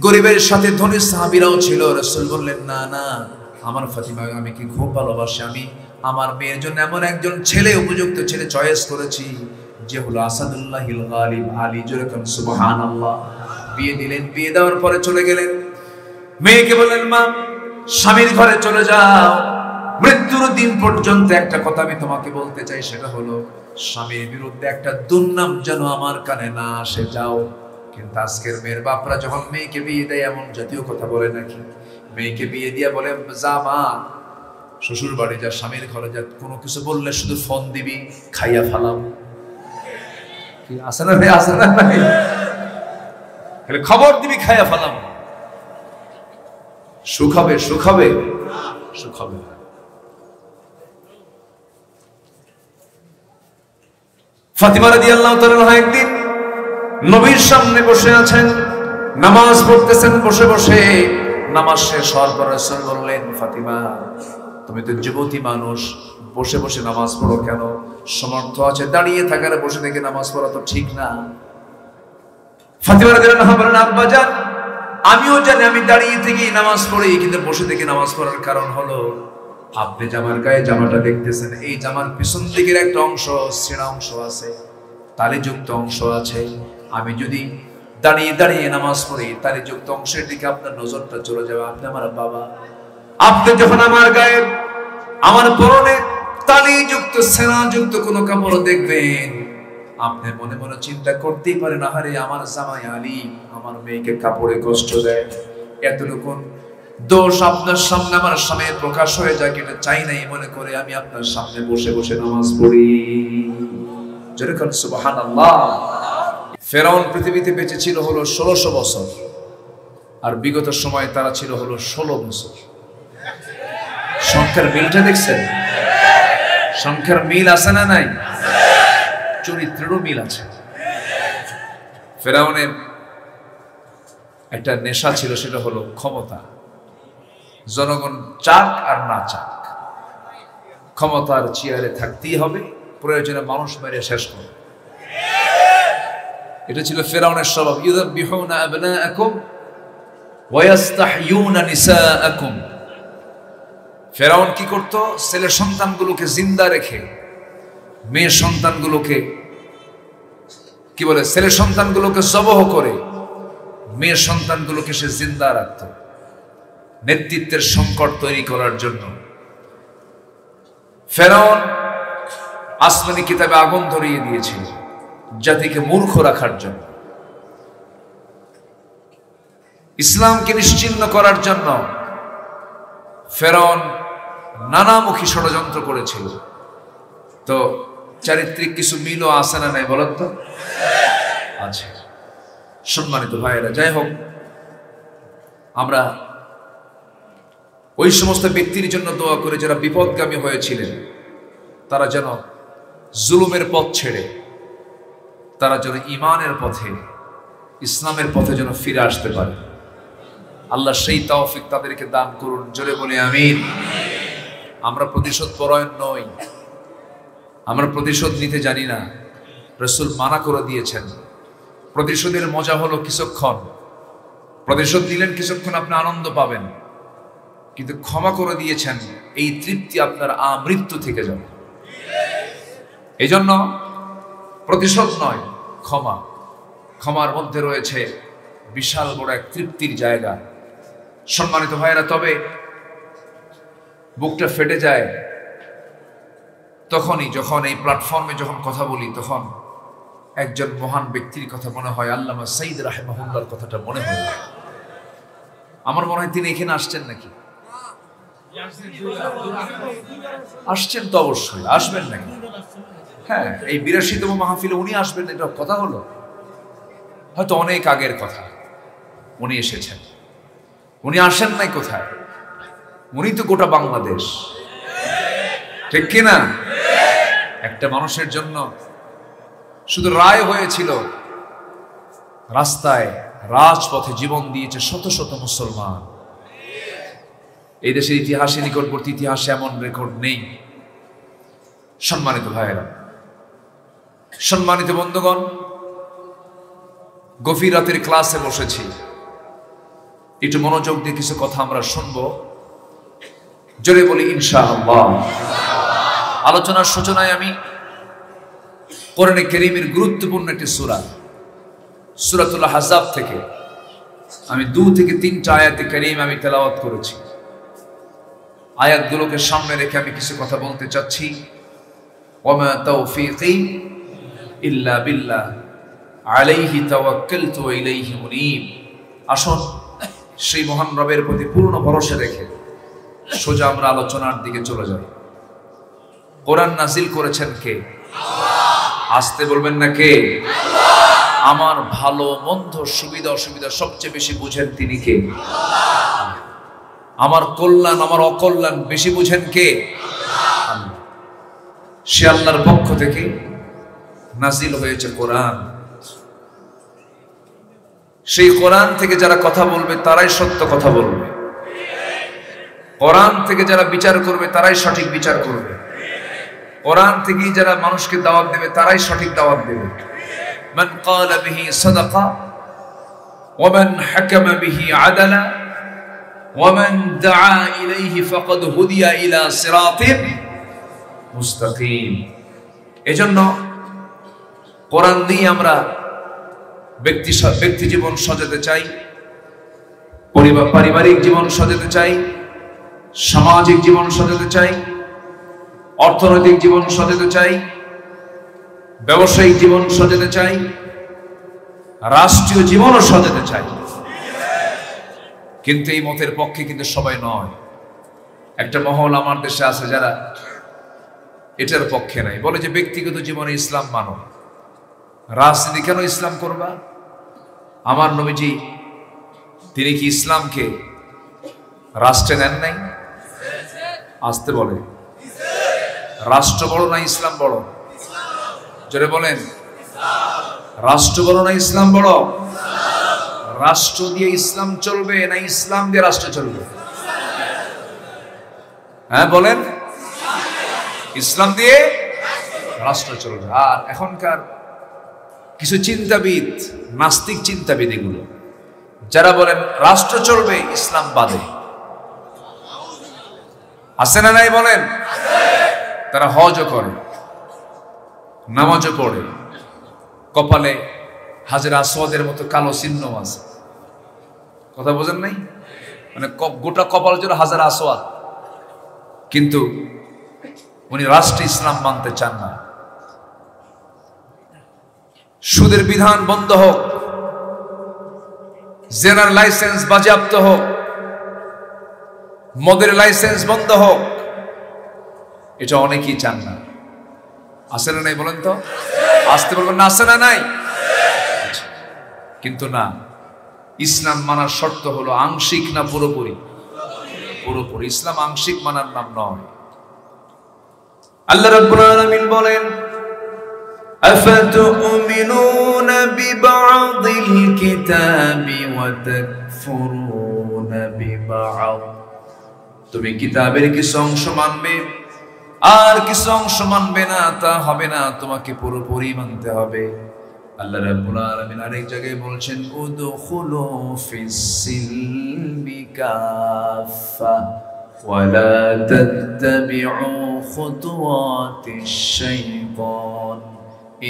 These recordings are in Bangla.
গরিবের সাথে ধনী সাহাবীরাও ছিল। রাসূল বললেন, না না, আমার ফাতিমা আমি কি খুব ভালোবাসি, আমি আমার মেয়ের জন্য এমন একজন ছেলে, উপযুক্ত ছেলে চয়েস করেছি, যে হলো আসাদুল্লাহিল গালিব আলী। যেরকম সুবহানাল্লাহ। বিয়ে দিলেন, বিয়ে দেওয়ার পরে চলে গেলেন। মেয়েকে বললেন, মা স্বামীর ঘরে চলে যাও, মৃত্যুর দিন পর্যন্ত একটা কথা আমি তোমাকে বলতে চাই, সেটা হলো স্বামীর বিরুদ্ধে একটা দুর্নাম যেন আমার কানে না আসে, যাও। কিন্তু আজকের মেয়ের বাপরা যখন মেয়েকে বিয়ে দেয় এমন জাতীয় কথা বলে নাকি? মেয়েকে বিয়ে দিয়ে বলে, যা মা শ্বশুর বাড়ি যা, স্বামীর ঘরে যা, কোনো কিছু বললে শুধু ফোন দিবি, খাইয়া ফালাম। কি আছে না ভাই, আছে না ভাই? খবর দিবি, খাইয়া ফালাম। সুখ হবে, সুখ হবে, সুখ হবে। ফাতিমা রাদিয়াল্লাহু তাআলা একদিন নবীর সামনে বসে আছেন, নামাজ পড়তেছেন বসে বসে। নামাজ শেষ হওয়ার পর রাসূল বললেন, ফাতিমা তুমি তো যুবতী মানুষ, বসে বসে নামাজ পড়ো কেন? সমর্থ আছে দাঁড়িয়ে থাকার, বসে থেকে নামাজ পড়া তো ঠিক না। ফাতিমা রাদিয়াল্লাহু আনহা বলেন, আব্বা জান আমিও জানি আমি দাঁড়িয়ে থেকে নামাজ পড়ি, কিন্তু বসে থেকে নামাজ পড়ার কারণ হলো আপনি জামার গায়ে জামাটা দেখতেছেন, এই জামার পিছন দিকের একটা অংশ ছেঁড়া অংশ আছে, তালিযুক্ত অংশ আছে। আমি যদি দাঁড়িয়ে দাঁড়িয়ে নামাজ পড়ি, তালিযুক্ত অংশের দিকে আপনার নজরটা চলে যাবে। আপনি আমার বাবা, আপনি যখন আমার গায়ে, আমার পরনে তালিযুক্ত ছেঁড়াযুক্ত কোনো কাপড় দেখবেন, আপনি মনে মনে চিন্তা করতেই পারেন, আহারে আমার জামাই আলী আমার মেয়েকে কাপড়ে কষ্ট দেয়, এতটুকু দোষ আপনার সামনে আমার সামনে প্রকাশ হয়ে যায়, এটা চাই নাই মনে করে আমি আপনার সামনে বসে বসে নামাজ পড়ি। যেরকম সুবহানাল্লাহ। ফেরাউন পৃথিবীতে বেঁচে ছিল হলো 1600 বছর, আর বিগত সময় তারা ছিল হলো 16 বছর। সংখ্যার মিলটা দেখছেন? সংখ্যার মিল আছে না নাই? চরিত্রেরও মিল আছে। ফেরাউনের একটা নেশা ছিল, সেটা হলো ক্ষমতা। জনগণ চাক আর না চাক, ক্ষমতার চেয়ারে থাকতেই হবে, প্রয়োজনে মানুষ মেরে শেষ করে। এটা ছিল ফেরাউনের স্বভাব। ইউযাবিহুনা আবনাআকুম ওয়া ইস্তাহয়ুনা নিসাআকুম। ফেরাউন কি করত? ছেলে সন্তানগুলোকে জিন্দা রেখে মেয়ে সন্তানগুলোকে কি বলে, ছেলে সন্তানগুলোকে জবহ করে মেয়ে সন্তানগুলোকে সে জিন্দা রাখত, নেতৃত্বের সংকট তৈরি করার জন্য। ফেরাউন আসমানি কিতাবে আগুন ধরিয়ে দিয়েছিল জাতিকে মূর্খ রাখার জন্য, ইসলামকে নিশ্চিহ্ন করার জন্য। ফেরাউন নানামুখী ষড়যন্ত্র করেছিল। তো চারিত্রিক কিছু মিলও আছে না নাই বলেন তো? আছে। সম্মানিত ভাইয়েরা, যাই হোক, আমরা ওই সমস্ত ব্যক্তির জন্য দোয়া করে যারা বিপদগামী হয়েছিলেন, তারা যেন জুলুমের পথ ছেড়ে তারা যেন ঈমানের পথে, ইসলামের পথে যেন ফিরে আসতে পারে। আল্লাহ সেই তৌফিক তাদেরকে দান করুন। জোরে বলি আমিন। আমরা প্রতিশোধ পরায়ণ নই, আমরা প্রতিশোধ নিতে জানি না। রাসূল মানা করে দিয়েছেন, প্রতিশোধের মজা হলো কিছুক্ষণ, প্রতিশোধ দিলেন কিছুক্ষণ আপনি আনন্দ পাবেন, কিন্তু ক্ষমা করে দিয়েছেন এই তৃপ্তি আপনার আমৃত্যু থেকে যাবে। এই জন্য প্রতিশোধ নয়, ক্ষমা। ক্ষমার মধ্যে রয়েছে বিশাল বড় এক তৃপ্তির জায়গা। সম্মানিত ভাইয়েরা, তবে বুকটা ফেটে যায় তখনই যখন এই প্ল্যাটফর্মে যখন কথা বলি, তখন একজন মহান ব্যক্তির কথা মনে হয়, আল্লামা সাইদ রাহিমাহুল্লাহর কথাটা মনে হয়। আমার মনে হয় তিনি এখানে আসছেন নাকি? আসছেন তো, অবশ্যই আসবেন নাকি? হ্যাঁ, এই 82তম মাহফিলে উনি আসবেন, এটা কথা হলো। হয়তো অনেক আগের কথা, উনি এসেছেন। উনি আসেন নাই কোথায়? উনি তো গোটা বাংলাদেশ, ঠিক কিনা? একটা মানুষের জন্য শুধু রায় হয়েছিল, রাস্তায় রাজপথে জীবন দিয়েছে শত শত মুসলমান। এই দেশের ইতিহাসে, নিকটবর্তী ইতিহাসে এমন রেকর্ড নেই। সম্মানিত ভাইয়েরা, সম্মানিত বন্ধুগণ, গভীর রাতের ক্লাসে বসেছি, একটু মনোযোগ দিয়ে কিছু কথা আমরা শুনবো, জোরে বলি ইনশাআল্লাহ। আলোচনার সূচনায় আমি কোরআনে কারীমের গুরুত্বপূর্ণ একটি সূরা, সূরাতুল আহজাব থেকে আমি 2 থেকে 3টা আয়াতে কারীম আমি তেলাওয়াত করেছি। আয়াতগুলোকে সামনে রেখে আমি কিছু কথা বলতে চাচ্ছি। ওয়ামা তাওফীকি ইল্লা বিল্লাহ আলাইহি তাওয়াক্কালতু ওয়া ইলাইহি মুনীব। আসুন সেই মহান রবের প্রতি পূর্ণ ভরসা রেখে সোজা আমরা আলোচনার দিকে চলে যাই। কোরআন নাজিল করেছেন কে? আল্লাহ। আসতে বলবেন না কে? আল্লাহ। আমার ভালো মন্দ সুবিধা অসুবিধা সবচেয়ে বেশি বুঝেন তিনি কে? আল্লাহ। আমার কল্যাণ আমার অকল্যাণ বেশি বুঝেন কে? আল্লাহ। সে আল্লাহর পক্ষ থেকে নাজিল হয়েছে কোরআন। সেই কোরআন থেকে যারা কথা বলবে তারাই সত্য কথা বলবে, কোরআন থেকে যারা বিচার করবে তারাই সঠিক বিচার করবে, কোরআন থেকে যারা মানুষকে দাওয়াত দেবে তারাই সঠিক দাওয়াত দেবে। মান ক্বালা বিহি সাদাকা ওয়া মান হাকামা বিহি আদালা ওয়া মান দাআ ইলাইহি ফাকাদ হুদিয়া ইলা সিরাতিন মুস্তাকিম। এজন্য কোরআন দিয়ে আমরা ব্যক্তি জীবন সাজাতে চাই, পারিবারিক জীবন সাজাতে চাই, সামাজিক জীবন সাজাতে চাই, অর্থনৈতিক জীবন সাজাতে চাই, ব্যবসায়িক জীবন সাজাতে চাই, রাষ্ট্রীয় জীবনও সাজাতে চাই। কিন্তু এই মতের পক্ষে কিন্তু সবাই নয়। একটা মহল আমার দেশে আছে যারা এটার পক্ষে নাই, বলে যে ব্যক্তিগত জীবনে ইসলাম মানো, রাজনীতি কেন ইসলাম করবা? আমার নবীজি তিনি কি ইসলামকে রাষ্ট্রে নেন নাই? আসতে বলে রাষ্ট্র বড় না ইসলাম বড়? জোরে বলেন রাষ্ট্র বড় না ইসলাম বড়? রাষ্ট্র দিয়ে ইসলাম চলবে না ইসলাম দিয়ে রাষ্ট্র চলবে? হ্যাঁ বলেন, ইসলাম দিয়ে রাষ্ট্র চলবে। আর এখনকার কিছু চিন্তাবিদ, নাস্তিক চিন্তাবিদ, এগুলো যারা বলেন রাষ্ট্র চলবে ইসলাম বাদে, আছে না নাই বলেন? তারা হজও করে, নামাজও পড়ে, কপালে হাজরা আসওয়াদের মতো কালো চিহ্ন আছে। কথা বোঝেন নাই? মানে গোটা কপাল জুড়ে হাজরা আসওয়াদ, কিন্তু উনি রাষ্ট্রে ইসলাম মানতে চান না। সুদের বিধান বন্ধ হোক, জেনার লাইসেন্স বাজেয়াপ্ত হোক, মদের লাইসেন্স বন্ধ হোক, এটা অনেকেই চান না। আছে না নাই বলেন তো? আসতে বলবেন না, আছে না নাই? কিন্তু না, ইসলাম মানার শর্ত হলো আংশিক না পুরোপুরি? পুরোপুরি। ইসলাম আংশিক মানার নাম নয়। আল্লাহ রাব্বুল আলামিন বলেন أفتؤمنون ببعض الكتاب وتكفرون ببعض। তুমি কিতাবের কিছু অংশ মানবে আর কিছু অংশ মানবে না, তা হবে না, তোমাকে পুরোপুরি মানতে হবে। আল্লাহ রাব্বুল আলামিন আরেক জায়গায় বলছেন উদখুলু ফিস-সিলমি কাফা ওয়ালা তাত্তাবিউ খুতুওয়াতিশ শাইতান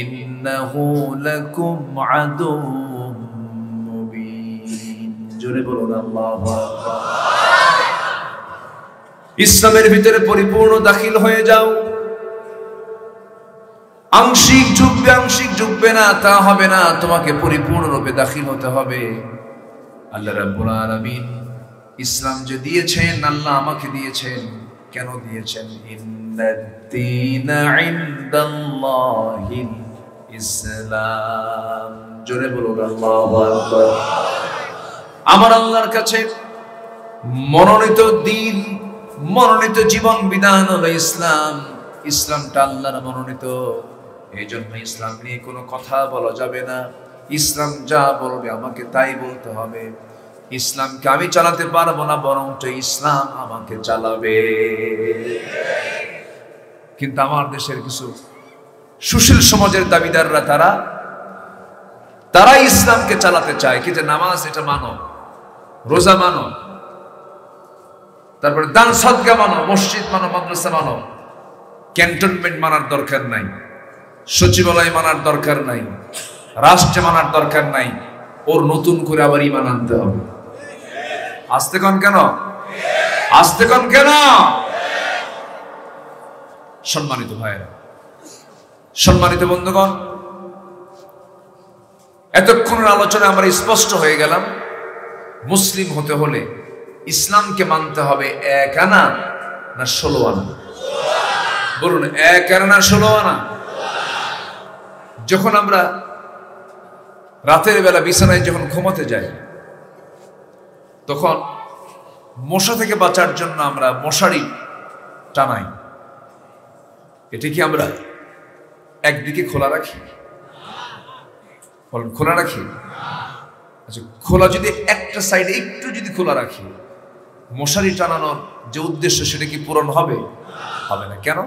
ইন্নাহু লাকুম আদুউম মুবিন। জোরে বলুন আল্লাহু আকবার। ইসলামের ভিতরে পরিপূর্ণ দাখিল হয়ে যাও। আংশিক ঢুকবে না, তা হবে না, তোমাকে পরিপূর্ণরূপে দাখিল হতে হবে। আল্লাহ রাব্বুল আলামিন ইসলাম যে দিয়েছেন, আল্লাহ আমাকে দিয়েছেন, কেন দিয়েছেন? ইন্নাদ-দীনা ইনদাল্লাহিল ইসলাম। জোরে বলুন আল্লাহু আকবার। আমার আল্লাহর কাছে মনোনীত দিন, মনোনীত জীবন বিধান হলো ইসলাম। ইসলামটা আল্লাহর মনোনীত, এই জন্য ইসলাম নিয়ে কোনো কথা বলা যাবে না। ইসলাম যা বলবে আমাকে তাই বলতে হবে। ইসলামকে আমি চালাতে পারবো না, বরং ইসলাম আমাকে চালাবে। কিন্তু আমার দেশের কিছু সুশীল সমাজের দাবিদাররা তারা ইসলামকে চালাতে চায় কি যে নামাজ এটা মানো, রোজা মানো, তারপরে দান সদকা মানো, মসজিদ মানো, মাদ্রাসা মানো। ক্যান্টনমেন্ট মানার দরকার নাই, সচিবালয় মানার দরকার নাই, রাষ্ট্রে মানার দরকার নাই। ওর নতুন করে আবার ঈমান আনতে হবে। আসতে কন কেন? আসতে কন কেন? সম্মানিত ভাইয়েরা, সম্মানিত বন্ধুগণ, এতক্ষণের আলোচনা আমরা স্পষ্ট হয়ে গেলাম, মুসলিম হতে হলে ইসলামকে মানতে হবে 1 আনা না 16 আনা? বলুন, 1 আনা না 16 আনা? যখন আমরা রাতের বেলা বিছানায় যখন ঘুমাতে যাই, তখন মশা থেকে বাঁচার জন্য আমরা মশারি টানাই। এটা কি আমরা একদিকে খোলা রাখি? বলুন, খোলা রাখি? আচ্ছা, খোলা যদি একটা সাইডে একটু যদি খোলা রাখি, মশারি টানানোর যে উদ্দেশ্য সেটা কি পূরণ হবে? হবে না। কেন?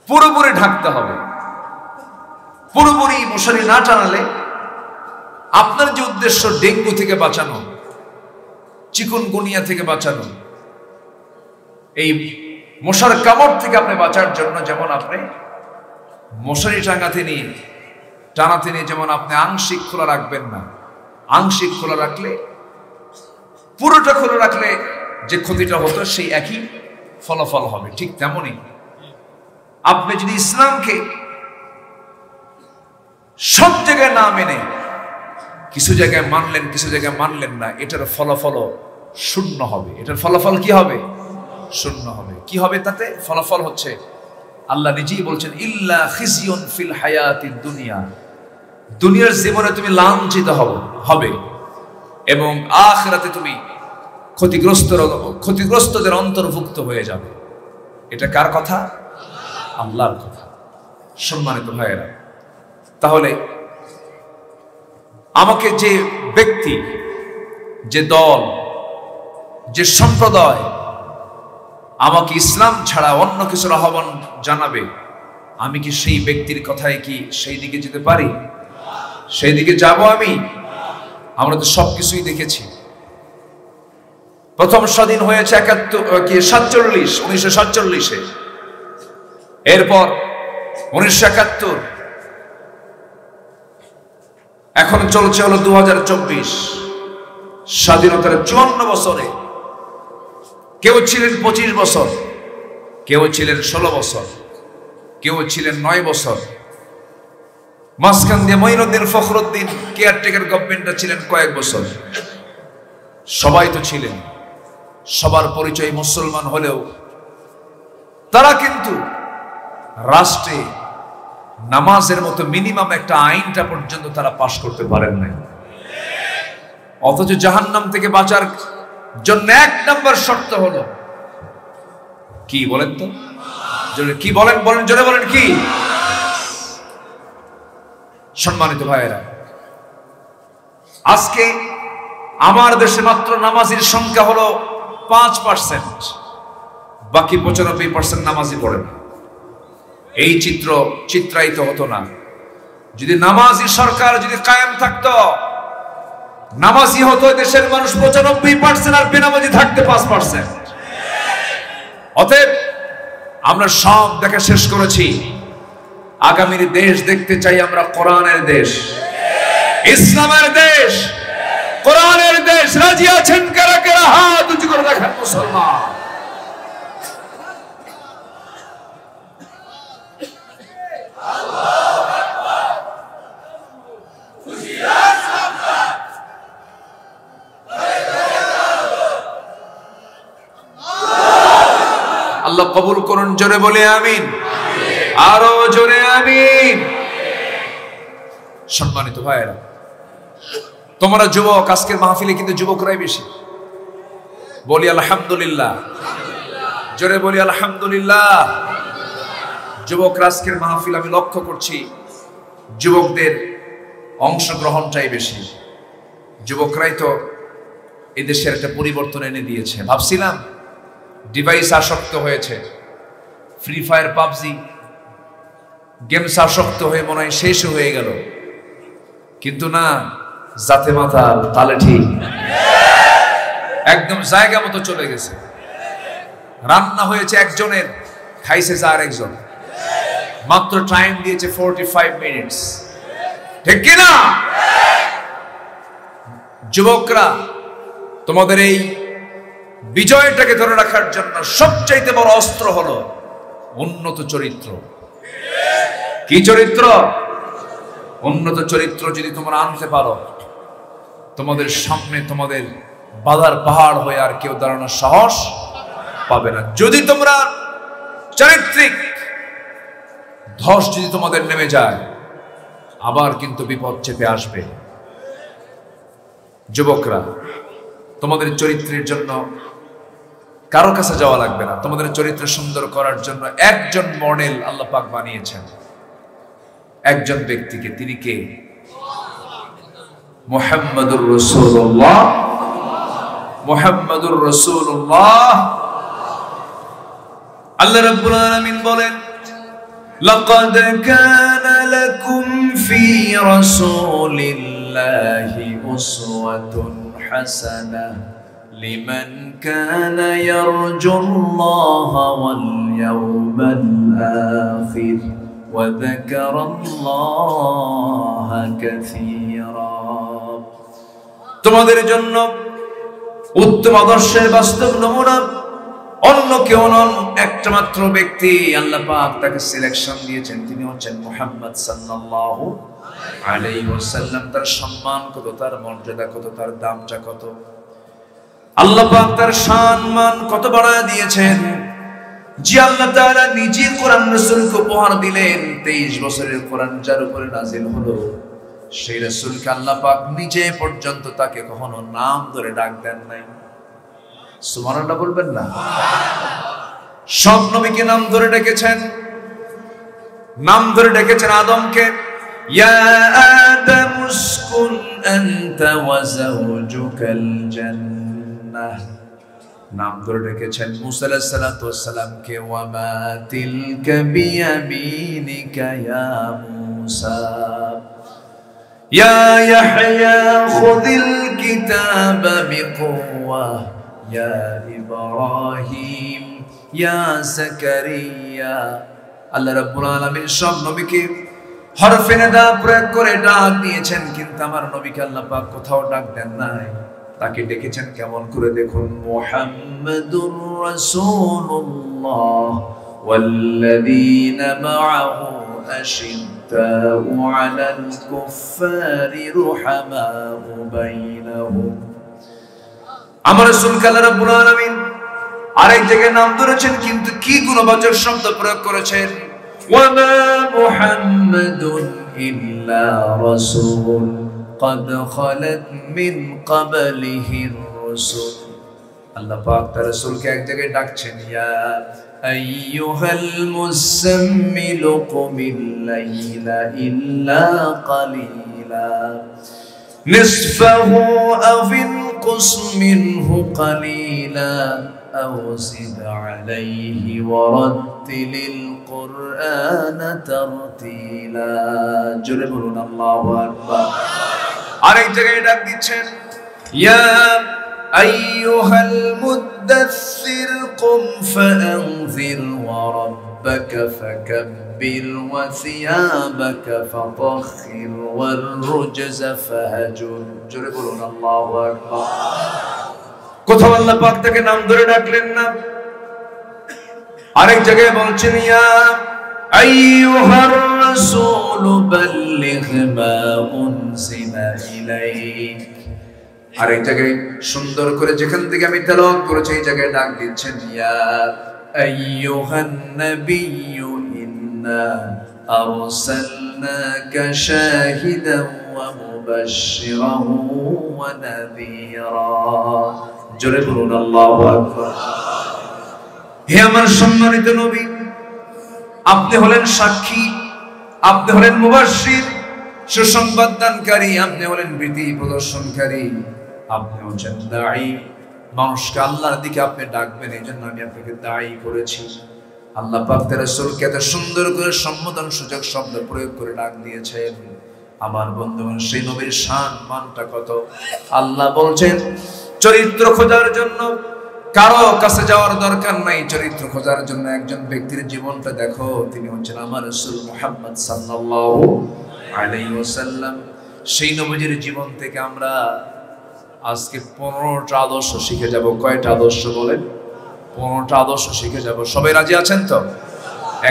পুরোপুরি ঢাকতে হবে। পুরোপুরি মশারি না টানালে আপনার যে উদ্দেশ্য ডেঙ্গু থেকে বাঁচানো, চিকুনগুনিয়া থেকে বাঁচানো, এই মশার কামড় থেকে আপনি বাঁচার জন্য যেমন আপনি মশারি টানাতে নিয়ে যেমন আপনি আংশিক খোলা রাখবেন না, আংশিক খোলা রাখলে, পুরোটা খোলা রাখলে যে ক্ষতিটা হতো সেই একই ফলাফল হবে। ঠিক তেমনই আপনি যদি ইসলামকে সব জায়গায় না মেনে কিছু জায়গায় মানলেন, কিছু জায়গায় মানলেন না, এটার ফলাফল শূন্য হবে। এটার ফলাফল কি হবে? শূন্য হবে। কি হবে তাতে? ফলাফল হচ্ছে, আল্লাহ নিজেই বলছেন, ইল্লা খিজিয়ুন ফিল হায়াতিদ দুনিয়া, দুনিয়ার জীবনে তুমি লাঞ্ছিত হবে এবং আখিরাতে তুমি ক্ষতিগ্রস্তদের অন্তর্ভুক্ত হয়ে যাবে। এটা কার কথা? আল্লাহর কথা। সম্মানিত ভাইয়েরা, তাহলে আমাকে যে ব্যক্তি, যে দল, যে সম্প্রদায় আমাকে ইসলাম ছাড়া অন্য কিছুর আহ্বান জানাবে, আমি কি সেই ব্যক্তির কথায় কি সেই দিকে যেতে পারি? সেই দিকে যাব আমি? আমরা তো সবকিছুই দেখেছি। প্রথম স্বাধীন হয়েছে 1947-এ, এরপর 1971, এখন চলছে হলো 2024। স্বাধীনতার 54 বছরে কেউ ছিলেন 25 বছর, কেউ ছিলেন 16 বছর, কেউ ছিলেন 9 বছর। মাঝখান দিয়ে মঈনুদ্দিন ফখরুদ্দিন কেয়ারটেকার গভর্নমেন্টটা ছিলেন কয়েক বছর। সবাই তো ছিলেন, সবার পরিচয় মুসলমান হলেও তারা কিন্তু রাষ্ট্রে নামাজের মতো মিনিমাম একটা আইনটা পর্যন্ত তারা পাশ করতে পারেন নাই। অথচ জাহান্নাম থেকে বাঁচার জন্য 1 নম্বর শর্ত হলো কি বলেন তো? কি বলেন? জোরে বলেন কি? সম্মানিত ভাইয়েরা, আজকে আমার দেশে মাত্র নামাজির সংখ্যা হলো 5%, বাকি 95% নামাজি পড়ে না। এই চিত্রায়িত হতো না যদি নামাজি সরকার যদি কায়েম থাকতো। নামাজি হতো দেশের মানুষ 95% আর বেনামাজি থাকতে 5%। অতএব আমরা সব দেখা শেষ করেছি। আগামীর দেশ দেখতে চাই আমরা কোরআনের দেশ, ইসলামের দেশ, কোরআনের দেশ। রাজি আছেন কারা কারা? হাত উঁচু করে দেখান মুসলমান। আল্লাহ কবুল করুন। জোরে বলে আমিন, আরো জোরে আমিন। সম্মানিত ভাইয়েরা, তোমরা যুবক, আজকের মাহফিলে কিন্তু যুবকরাই বেশি। বলি আলহামদুলিল্লাহ, জোরে বলি আলহামদুলিল্লাহ। যুবকরা আজকের মাহফিল আমি লক্ষ্য করছি যুবকদের অংশগ্রহণটাই বেশি। যুবকরাই তো এই দেশের একটা পরিবর্তন এনে দিয়েছে। ভাবছিলাম ডিভাইস আসক্ত হয়েছে, ফ্রি ফায়ার, পাবজি গেমস আসক্ত হয়ে মনে হয় শেষ হয়ে গেল, কিন্তু না, জাতে মাতাল তালে ঠিক, একদম জায়গা মতো চলে গেছে। রান্না হয়েছে একজনের, খাইছে আর একজন, মাত্র টাইম দিয়েছে 45 মিনিটস, ঠিক কিনা? যুবকরা, তোমাদের এই বিজয়টাকে ধরে রাখার জন্য সবচাইতে বড় অস্ত্র হলো উন্নত চরিত্র। কি চরিত্র? উন্নত চরিত্র যদি তোমরা আনতে পারো, তোমাদের সামনে তোমাদের বাধার পাহাড় হয়ে আর কেউ দাঁড়ানোর সাহস পাবে না। যদি তোমরা চারিত্রিক ধস যদি তোমাদের নেমে যায়, আবার কিন্তু বিপদ চেপে আসবে। যুবকরা, তোমাদের চরিত্রের জন্য কারো কাছে যাওয়া লাগবে না। তোমাদের চরিত্র সুন্দর করার জন্য একজন মডেল আল্লাহ পাক বানিয়েছেন, একজন ব্যক্তিকে। তিনি কে? মুহাম্মাদুর রাসূলুল্লাহ। মুহাম্মাদুর রাসূলুল্লাহ। আল্লাহ রাব্বুল আলামিন বলেন, লাকাদ কানা লাকুম ফি রাসূলিল্লাহি উসওয়াতুন হাসানাহ লিমান কানা ইয়ারজুল্লাহা ওয়াল ইয়াওমাল আখির ওয়া যাকারাল্লাহা কাসীরা। তোমাদের জন্য উত্তম আদর্শের বাস্তব নমুনা অন্য কেউ নন, একটা মাত্র ব্যক্তি আল্লাহ পাক তাকে সিলেকশন দিয়েছেন, তিনি হচ্ছেন মুহাম্মদ সাল্লাল্লাহু আলাইহি ওয়াসাল্লাম। তার সম্মান কত, তার মর্যাদা কত, তার দামটা কত, আল্লাহ পাক তার সম্মান কত বাড়ায় দিয়েছেন। যে আল্লাহ তাআলা নিজে কোরআন রাসূলকে উপহার দিলেন, 23 বছরের কোরআন যার উপরে নাযিল হলো, সেই রাসূলকে আল্লাহ পাক নিজে পর্যন্ত তাকে কখনো নাম ধরে ডাক দেন নাই। সুবহানাল্লাহ বলবেন না? সব নবীকে নাম ধরে ডেকেছেন। নাম ধরে ডেকেছেন আদমকে, ইয়া আদম উসকুন আনতা ওয়া যাওজুকাল জান্নাহ। নাম ধরে ডেকেছেন মুসা আলাইহিস সালাতু ওয়াস সালামকে, ওয়া মা তিলকা বিয়ামিনিকা ইয়া মুসা। ইয়া ইয়াহইয়া খুযিল কিতাবা বিকুওয়া ইয়া ইব্রাহিম ইয়া যাকারিয়া। আল্লাহ রাব্বুল আলামিন সব নবীকে হরফে নিদা প্রয়োগ করে ডাক দিয়েছেন, কিন্তু আমার নবীকে আল্লাহ পাক কোথাও ডাক দেন নাই। তাকে ডেকেছেন কেমন করে দেখুন, মুহাম্মাদুর রাসূলুল্লাহ ওয়াল্লাযীনা মাআহু আশিদ্দাউ আলাল কুফফারি রুহামাউ বাইনাহুম। আমার রাসূলকে আল্লাহ রাব্বুল আলামিন আরেক জায়গায় নাম ধরেছেন, কিন্তু কি গুণবাচক শব্দ প্রয়োগ করেছেন, ওয়া মা মুহাম্মাদুন ইল্লা রাসূল قد خلت من قبله الرسل। আল্লাহ পাক তার রাসূলকে এক জায়গায় ডাকছেন, ইয়া আইয়ুহাল মুসাম্মিল কুমিল লাইলা ইল্লা কালিলা নিসফাহু আও ইনকুস মিনহু কালিলা আও জিদ আলাইহি ওয়া রাত্তিলিল কুরআনা তারতিলা। জোরে বলুন আল্লাহু আকবার। আরেক জায়গায় ডাক দিচ্ছেন, ইয়া আইয়ুহাল মুদাসসির কুম ফাআনজির ওয়া রাব্বাকা ফাকাব্বির ওয়া সিয়াবাকা ফাতাহহির ওয়ার রুজজা ফাহাজুর। জোরে বলুন আল্লাহু আকবার। কোথাও আল্লাহ পাক তাকে নাম ধরে ডাকলেন না। আরেক জায়গায় বলছেন, ইয়া আইয়ুহার রাসূল বাল্লিগ মা উনজিলা ইলাইক। আরেক জায়গায় সুন্দর করে যেখান থেকে আমি তেলাওয়াত করেছি এই জায়গায় ডাক দিচ্ছেন, ইয়া আইয়ুহান নাবিয়্যু ইন্না আরসালনাকা শাহিদান ওয়া মুবাশশিরান ওয়া নাযীরা। জোরে বলুন আল্লাহু আকবার। হে আমার সম্মানিত নবী, আপনি হলেন সাক্ষী, আপনি হলেন মুবাশশির, সুসংবাদ দানকারী, আপনি হলেন ভীতি প্রদর্শনকারী, আপনি হচ্ছেন দাঈ। মানুষকে আল্লাহর দিকে আপনি ডাকবেন, এই জন্য আমি আপনাকে দাঈ করেছি। আল্লাহ পাক তার রাসূলকে এত সুন্দর করে সম্বোধন সূচক শব্দ প্রয়োগ করে ডাক দিয়েছেন। আমার বন্ধুগণ, সেই নবীর শান মানটা কত! আল্লাহ বলছেন চরিত্র খোঁজার জন্য কারো কাছে যাওয়ার দরকার নাই। চরিত্র খোঁজার জন্য একজন ব্যক্তির জীবনটা দেখো, তিনি হচ্ছেন আমার রাসূল মুহাম্মদ সাল্লাল্লাহু আলাইহি ওয়াসাল্লাম। সেই নবীর জীবন থেকে আমরা আজকে 15টা আদর্শ শিখে যাব। কয়টা আদর্শ বলেন? 15টা আদর্শ শিখে যাব। সবাই রাজি আছেন তো?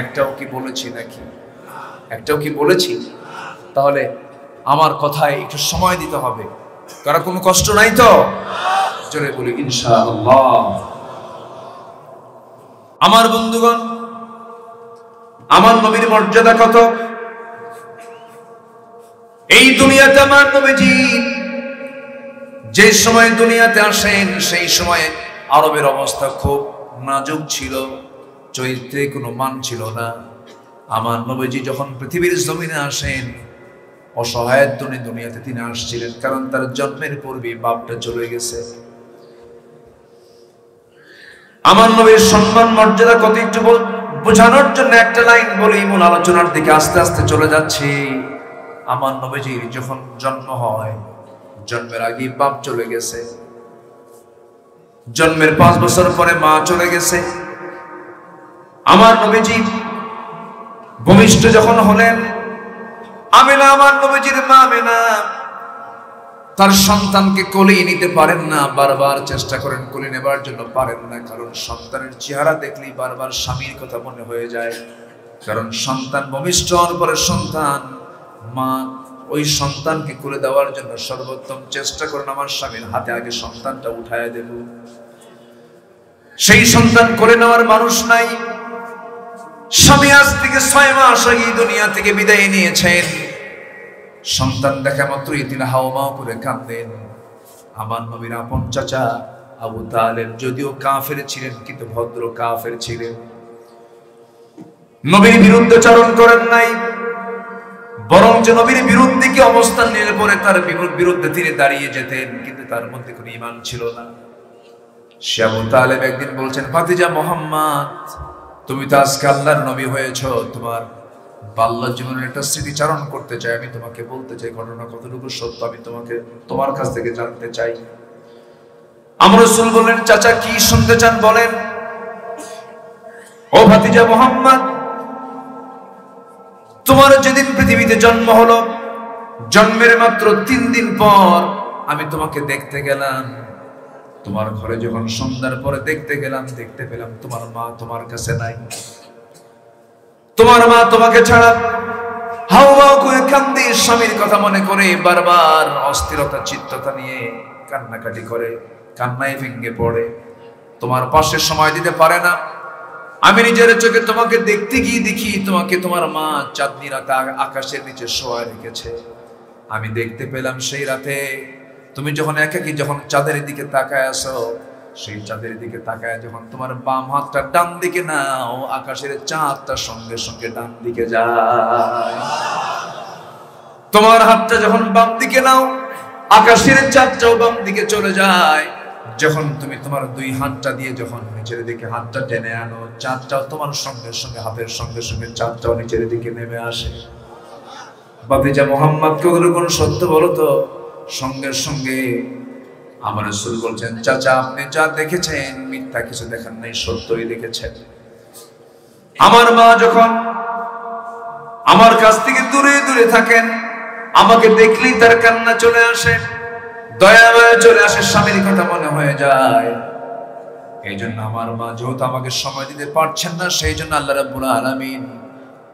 একটাও কি বলেছি নাকি? একটাও কি বলেছি? তাহলে আমার কথায় একটু সময় দিতে হবে। কারো কোনো কষ্ট নাই তো? জোরে বলি ইনশাআল্লাহ। আমার বন্ধুগণ, আমার নবীর মর্যাদা কত! এই দুনিয়াতে আমার নবীজি যে সময় দুনিয়াতে আসেন, সেই সময় আরবের অবস্থা খুব নাজুক ছিল, চরিত্রে কোনো মান ছিল না। আমার নবীজি যখন পৃথিবীর জমিনে আসেন, অসহায়ের দুনিয়াতে তিনি আসছিলেন, কারণ তার জন্মের পূর্বে বাপটা চলে গেছে। আমার নবীর সম্মান মর্যাদা কত একটু বোঝানোর জন্য একটা লাইন বলি, মূল আলোচনার দিকে আস্তে আস্তে চলে যাচ্ছি। আমার নবীজির যখন জন্ম হয়, জন্মের আগে বাপ চলে গেছে, জন্মের 5 বছর পরে মা চলে গেছে। আমার নবীজি ভূমিষ্ঠ যখন হলেন, আমেনা, আমার নবীজির মা আমেনা তার সন্তানকে কোলে নিতে পারেন না, বারবার চেষ্টা করেন কোলে নেবার জন্য, পারেন না। কারণ সন্তানের চেহারা দেখলেই বারবার স্বামীর কথা মনে হয়ে যায়। কারণ সন্তান ভূমিষ্ঠ হওয়ার পরে সন্তান, মা ওই সন্তানকে কোলে দেওয়ার জন্য সর্বোত্তম চেষ্টা করেন, আমার স্বামীর হাতে আগে সন্তানটা উঠায় দেব। সেই সন্তান কোলে নেওয়ার মানুষ নাই। স্বামী আজ থেকে 6 মাস আগে দুনিয়া থেকে বিদায় নিয়েছেন। সন্তান দেখা মাত্রই তিনি হাওমাও করে কাঁদেন। আমার নবীর আপন চাচা আবু তালেব যদিও কাফের ছিলেন, কিন্তু ভদ্র কাফের ছিলেন, নবীর বিরুদ্ধে চারণ করেন নাই, বরং যে নবীর বিরুদ্ধে কি অবস্থান নিলে পরে তার বিরুদ্ধে তিনি দাঁড়িয়ে যেতেন, কিন্তু তার মধ্যে কোনো ঈমান ছিল না। সে আবু তালেব একদিন বলছেন, ভাতিজা মোহাম্মদ, তুমি তো আজকে আল্লাহর নবী হয়েছো, তোমার বাল্য জীবনের একটা স্মৃতিচারণ করতে চাই। আমি তোমাকে বলতে চাই ঘটনা কতটুকু সত্য, আমি তোমার কাছ থেকে জানতে চাই। আমার রাসূল বললেন, চাচা কি শুনতে চান বলেন। ও ভাতিজা মোহাম্মদ, তোমার যেদিন পৃথিবীতে জন্ম হলো, জন্মের মাত্র 3 দিন পর আমি তোমাকে দেখতে গেলাম। তোমার ঘরে যখন সন্ধ্যার পরে দেখতে গেলাম, দেখতে পেলাম তোমার মা তোমার কাছে নাই। তোমার মা তোমাকে ছাড়া হাওমাও করে কান্দে, স্বামীর কথা মনে করে বারবার অস্থিরতা চিত্ততা নিয়ে কান্নাকাটি করে, কান্নায় ভেঙে পড়ে, তোমার পাশে সময় দিতে পারে না। আমি নিজের চোখে তোমাকে দেখতে গিয়ে দেখি তোমাকে তোমার মা চাঁদনি রাতে আকাশের নিচে শোয়া রেখেছে। আমি দেখতে পেলাম সেই রাতে তুমি যখন একাকী যখন চাঁদের দিকে তাকায় আসো, সেই চাঁদের দিকে তাকায় যখন তোমার বাম হাতটা ডান দিকে নাও, আকাশের চাঁদটা সঙ্গে সঙ্গে ডান দিকে যায়। তোমার হাতটা যখন বাম দিকে নাও, আকাশের চাঁদটাও বাম দিকে চলে যায়। যখন তুমি তোমার 2 হাতটা দিয়ে যখন নিচের দিকে হাতটা টেনে আনো, চাঁদটাও তোমার সঙ্গে সঙ্গে হাতের সঙ্গে সঙ্গে চাঁদটাও নিচের দিকে নেমে আসে। ভাতিজা মোহাম্মদ, কোন সত্য বলো তো? সঙ্গে সঙ্গে আমার রাসূল বলছেন, চাচা আপনি যা দেখেছেন মিথ্যা কিছু দেখেন নাই, সত্যই দেখেছেন। আমার মা যখন আমার কাছ থেকে দূরে দূরে থাকেন, আমাকে দেখলেই তার কান্না চলে আসে, দয়া মায়া চলে আসে, স্বামীর কথা মনে হয়ে যায়। এই জন্য আমার মা যেহেতু আমাকে সময় দিতে পারছেন না, সেই জন্য আল্লাহ রাব্বুল আলামিন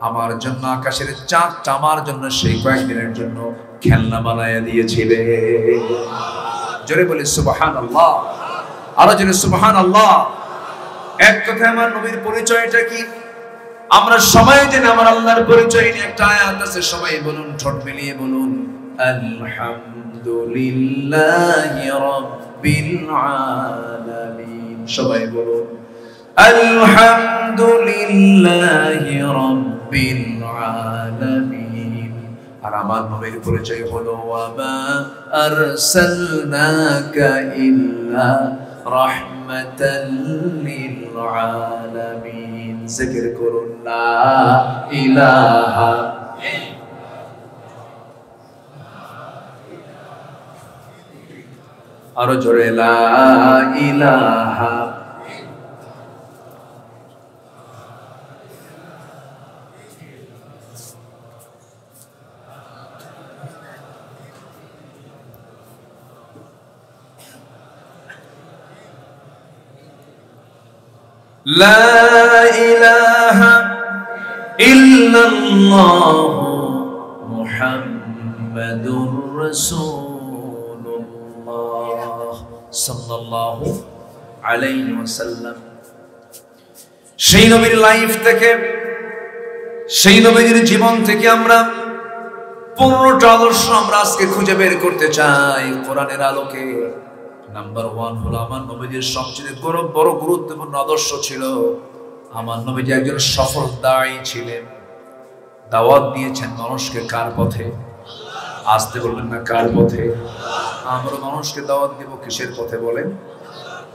আমার জন্য আকাশের চাঁদটা আমার জন্য সেই কয়েকদিনের জন্য খেলনা বানায় দিয়েছিলেন। জোরে বলি সুবহানাল্লাহ, আরো জোরে সুবহানাল্লাহ। এক কথায় আমার নবীর পরিচয়টা কি? আমরা সবাই জেনে আমার আল্লাহর পরিচয় নিয়ে একটা আয়াত আছে, সবাই বলুন, ঠোঁট মিলিয়ে বলুন, আলহামদুলিল্লাহি রাব্বিল আলামিন। সবাই বলুন, আলহামদুলিল্লাহি রাব্বিল আলামিন। আর আমার নবীর পরিচয় হলো, ওয়ামা আরসালনাকা ইল্লা রাহমাতাল লিল আলামিন। জিকির করুন, লা ইলাহা আরো জোরে লা ইলাহা লা ইলাহা ইল্লাল্লাহু মুহাম্মাদুর রাসূলুল্লাহ সাল্লাল্লাহু আলাইহি ওয়াসাল্লাম। সেই নবীর লাইফ থেকে, সেই নবীর জীবন থেকে আমরা 15টা আদর্শ আমরা আজকে খুঁজে বের করতে চাই কোরআনের আলোকে। নাম্বার 1 হলো আমার নবীজির সবচেয়ে বড় গুরুত্বপূর্ণ আদর্শ ছিল, আমার নবীজি একজন সফল দাঈ ছিলেন। দাওয়াত দিয়েছেন মানুষকে কার পথে? আসতে বলবেন না কার পথে? আমরা মানুষকে দাওয়াত দেব কিসের পথে বলেন?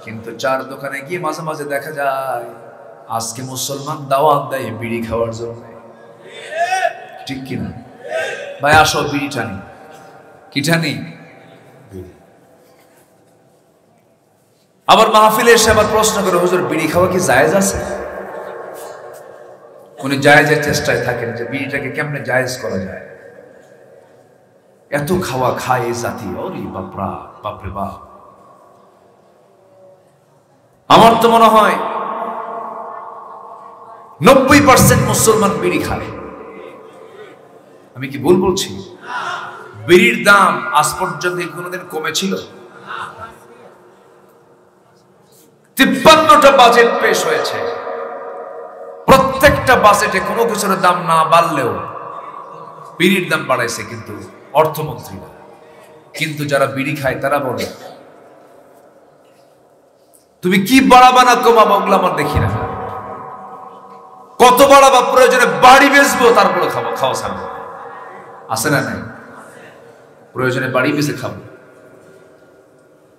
কিন্তু চার দোকানে গিয়ে মাঝে মাঝে দেখা যায় আজকে মুসলমান দাওয়াত দেয় বিড়ি খাওয়ার জন্য। ঠিক কিনা ভাই? আসো বিড়ি টানি। কি টানি? আবার মাহফিলে এসে আবার প্রশ্ন করে, হুজুর বিড়ি খাওয়া কি জায়েজ আছে? উনি জায়েজের চেষ্টায় থাকেন যে বিড়িটাকে কেমনে জায়েজ করা যায়। এত খাওয়া খায় এই জাতি, ওরে বাপরা, বাপরে বাপ। আমার তো মনে হয় 90% মুসলমান বিড়ি খায়। আমি কি ভুল বলছি? বিড়ির দাম আজ পর্যন্ত কোনোদিন কমেছিল? 53টা বাজেট পেশ হয়েছে, প্রত্যেকটা বাজেটে কোনো কিছুর দাম না বাড়লেও বিড়ির দাম বাড়াইছে কিন্তু অর্থমন্ত্রীরা। কিন্তু যারা বিড়ি খায় তারা বলে তুমি কি বাড়াবা না কমাবা ওগুলো আমার দেখি না, কত বাড়াবা, প্রয়োজনে বাড়ি বেচবো তারপরে খাবো, খাওয়া ছাড়বো। আছে না নাই? প্রয়োজনে বাড়ি বেচে খাবো।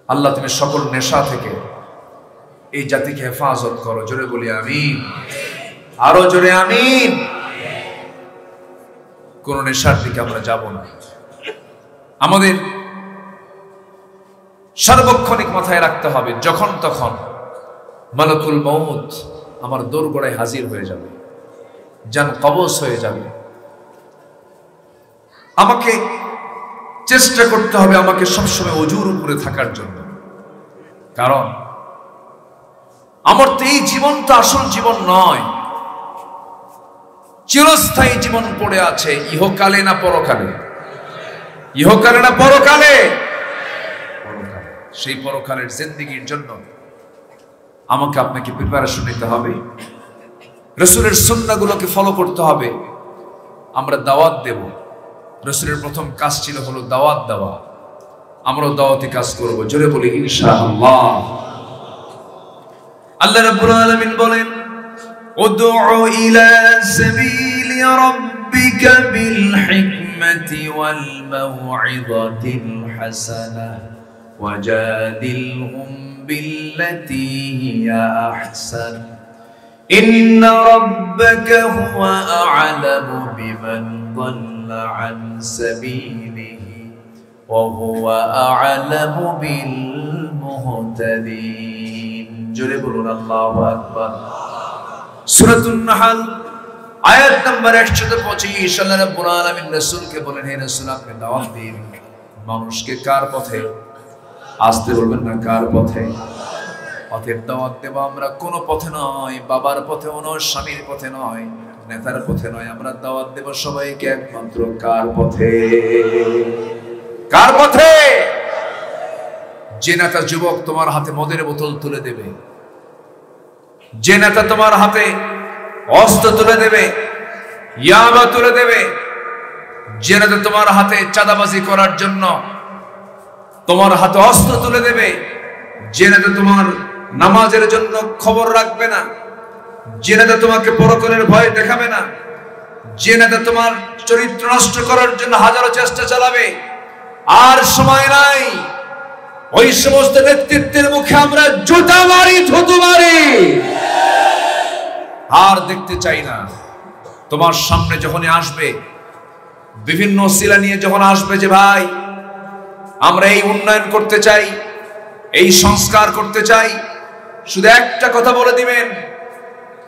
আল্লাহ তুমি সকল নেশা থেকে এই জাতিকে হেফাজত করো। জোরে বলি আমিন, আরো জোরে আমিন। কোন নেশার দিকে আমরা যাব না। আমাদের সার্বক্ষণিক মাথায় রাখতে হবে, যখন তখন মালাকুল মউত আমার দোরগোড়ায় হাজির হয়ে যাবে, জান কবজ হয়ে যাবে। আমাকে চেষ্টা করতে হবে আমাকে সবসময় ওযুর উপরে থাকার জন্য, কারণ আমার তো এই জীবনটা আসল জীবন নয়। চিরস্থায়ী জীবন পড়ে আছে, ইহকালে না পরকালে? ইহকালে না পরকালে? পরকালে। সেই পরকালের জিন্দেগির জন্য আমাকে আপনাকে প্রিপারেশন নিতে হবে, রাসূলের সুন্নাহগুলোকে ফলো করতে হবে। আমরা দাওয়াত দেব, রাসূলের প্রথম কাজ ছিল হলো দাওয়াত দেওয়া। আমরাও দাওয়াতি কাজ করব। জোরে বলি ইনশাআল্লাহ। আল্লাহ রাব্বুল আলামিন বলেন, উদউ ইলা সাবিলি রাব্বিকা বিল হিকমাতি ওয়াল মাউইযাতিল হাসানাহ ওয়াজাদিলহুম বিল্লাতী হিয়া আহসান ইন্না রাব্বাকা হুয়া আ'লামু বিমান দাল্লা আন সাবিলিহি ওয়া হুয়া আ'লামু বিল মুহতাদিন। জোরে বলুন আল্লাহু আকবার। সূরাতুন নাহল আয়াত নাম্বার 125। আল্লাহ রাব্বুল আলামিন রাসূলকে বলেন, হে রাসূল আপনি দাওয়াত দিন মানুষকে কার পথে? আসতে বলবেন না কার পথে? পথের দাওয়াত দেব আমরা কোন পথে নয়, বাবার পথেও নয়, স্বামীর পথে নয়, নেতার পথে নয়। আমরা দাওয়াত দেব সবাইকে একমাত্র কার পথে? কার পথে? যে নেতা যুবক তোমার হাতে মদের বোতল তুলে দেবে, যে নেতা তোমার হাতে অস্ত্র তুলে দেবে, ইয়াবা তুলে দেবে, যে নেতা তোমার হাতে চাঁদাবাজি করার জন্য তোমার হাতে অস্ত্র তুলে দেবে, যে নেতা তোমার নামাজের জন্য খবর রাখবে না, যে নেতা তোমাকে পরকালের ভয় দেখাবে না, যে নেতা তোমার চরিত্র নষ্ট করার জন্য হাজারো চেষ্টা চালাবে, আর সময় নাই। ওই সমস্ত নেতৃত্বের মুখে আমরা জুতা মারি, থুতু মারি, আর দেখতে চাই না। তোমার সামনে যখনই আসবে, বিভিন্ন ওসিলা নিয়ে যখন আসবে যে ভাই আমরা এই উন্নয়ন করতে চাই, এই সংস্কার করতে চাই। শুধু একটা কথা বলে দিবেন,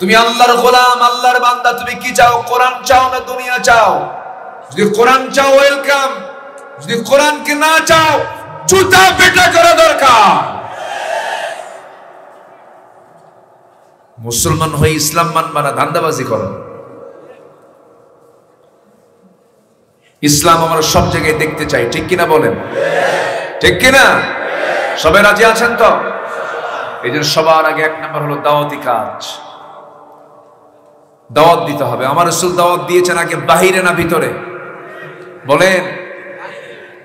তুমি আল্লাহর গোলাম, আল্লাহর বান্দা, তুমি কি চাও? কোরআন চাও না দুনিয়া চাও? যদি কোরআন চাও ওয়েলকাম, যদি কোরআনকে না চাও জুতা পেটা করা দরকার। মুসলমান হয়ে ইসলাম মানবা না ধান্দাবাজি করো। ইসলাম আমরা সব জায়গায় দেখতে চাই, ঠিক কিনা বলেন? ঠিক কিনা? সবাই রাজি আছেন তো? এই জন্য সবার আগে এক নম্বর হলো দাওয়াতি কাজ। দাওয়াত দিতে হবে। আমার রাসূল দাওয়াত দিয়েছেন আগে বাহিরে না ভিতরে? বলেন,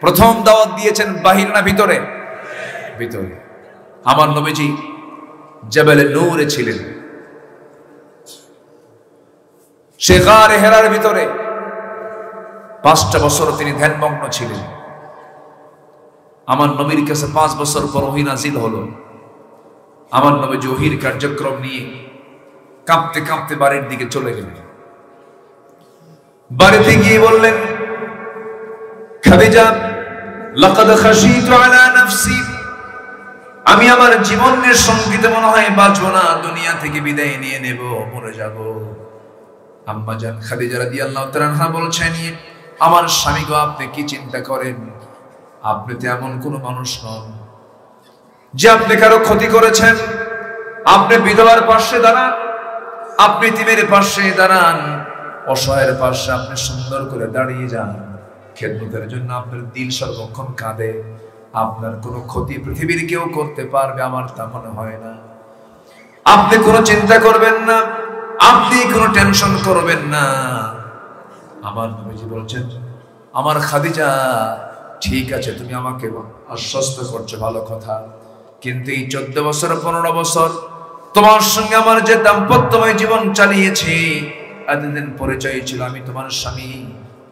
প্রথম দাওয়াত দিয়েছেন বাহিরে না ভিতরে? ভিতরে। আমার নবীজি জাবালে নূরে ছিলেন, সে গারে হেরার ভিতরে 5টা বছর তিনি ধ্যানমগ্ন ছিলেন। আমার নবীর কাছে 5 বছর পর ওহী নাজিল হলো। আমার নবী ওহীর কার্যক্রম নিয়ে কাঁপতে কাঁপতে বাড়ির দিকে চলে গেলেন। বাড়িতে গিয়ে বললেন, খাদিজা, লাকাদ খাশিতু আলা নাফসি, আমি আমার জীবনের সঙ্গীতে মনে হয় বাঁচব না, দুনিয়া থেকে বিদায় নিয়ে নেব, মরে যাব। আম্মা জান খাদিজা রাদিয়াল্লাহু তাআলা আনহা বলছেন, আমার স্বামী গো, আপনি কি চিন্তা করেন? আপনি তো এমন কোন মানুষ নন যে আপনি কারো ক্ষতি করেছেন। আপনি বিধবার পাশে দাঁড়ান, আপনি তিমের পাশে দাঁড়ান, অসহায়ের পাশে আপনি সুন্দর করে দাঁড়িয়ে যান। খেদমতের জন্য আপনার দিল সর্বক্ষণ কাঁদে। আপনার কোনো ক্ষতি পৃথিবীর কেউ করতে পারবে আমার তা মনে হয় না। আপনি কোনো চিন্তা করবেন না, আপনি কোনো টেনশন করবেন না। আমার নবীজি বলছেন, আমার খাদিজা, ঠিক আছে, তুমি আমাকে আশ্বস্ত করছো, ভালো কথা, কিন্তু এই 14 বছর 15 বছর তোমার সঙ্গে আমার যে দাম্পত্যময় জীবন চালিয়েছি, এতদিন পরিচয় ছিল আমি তোমার স্বামী,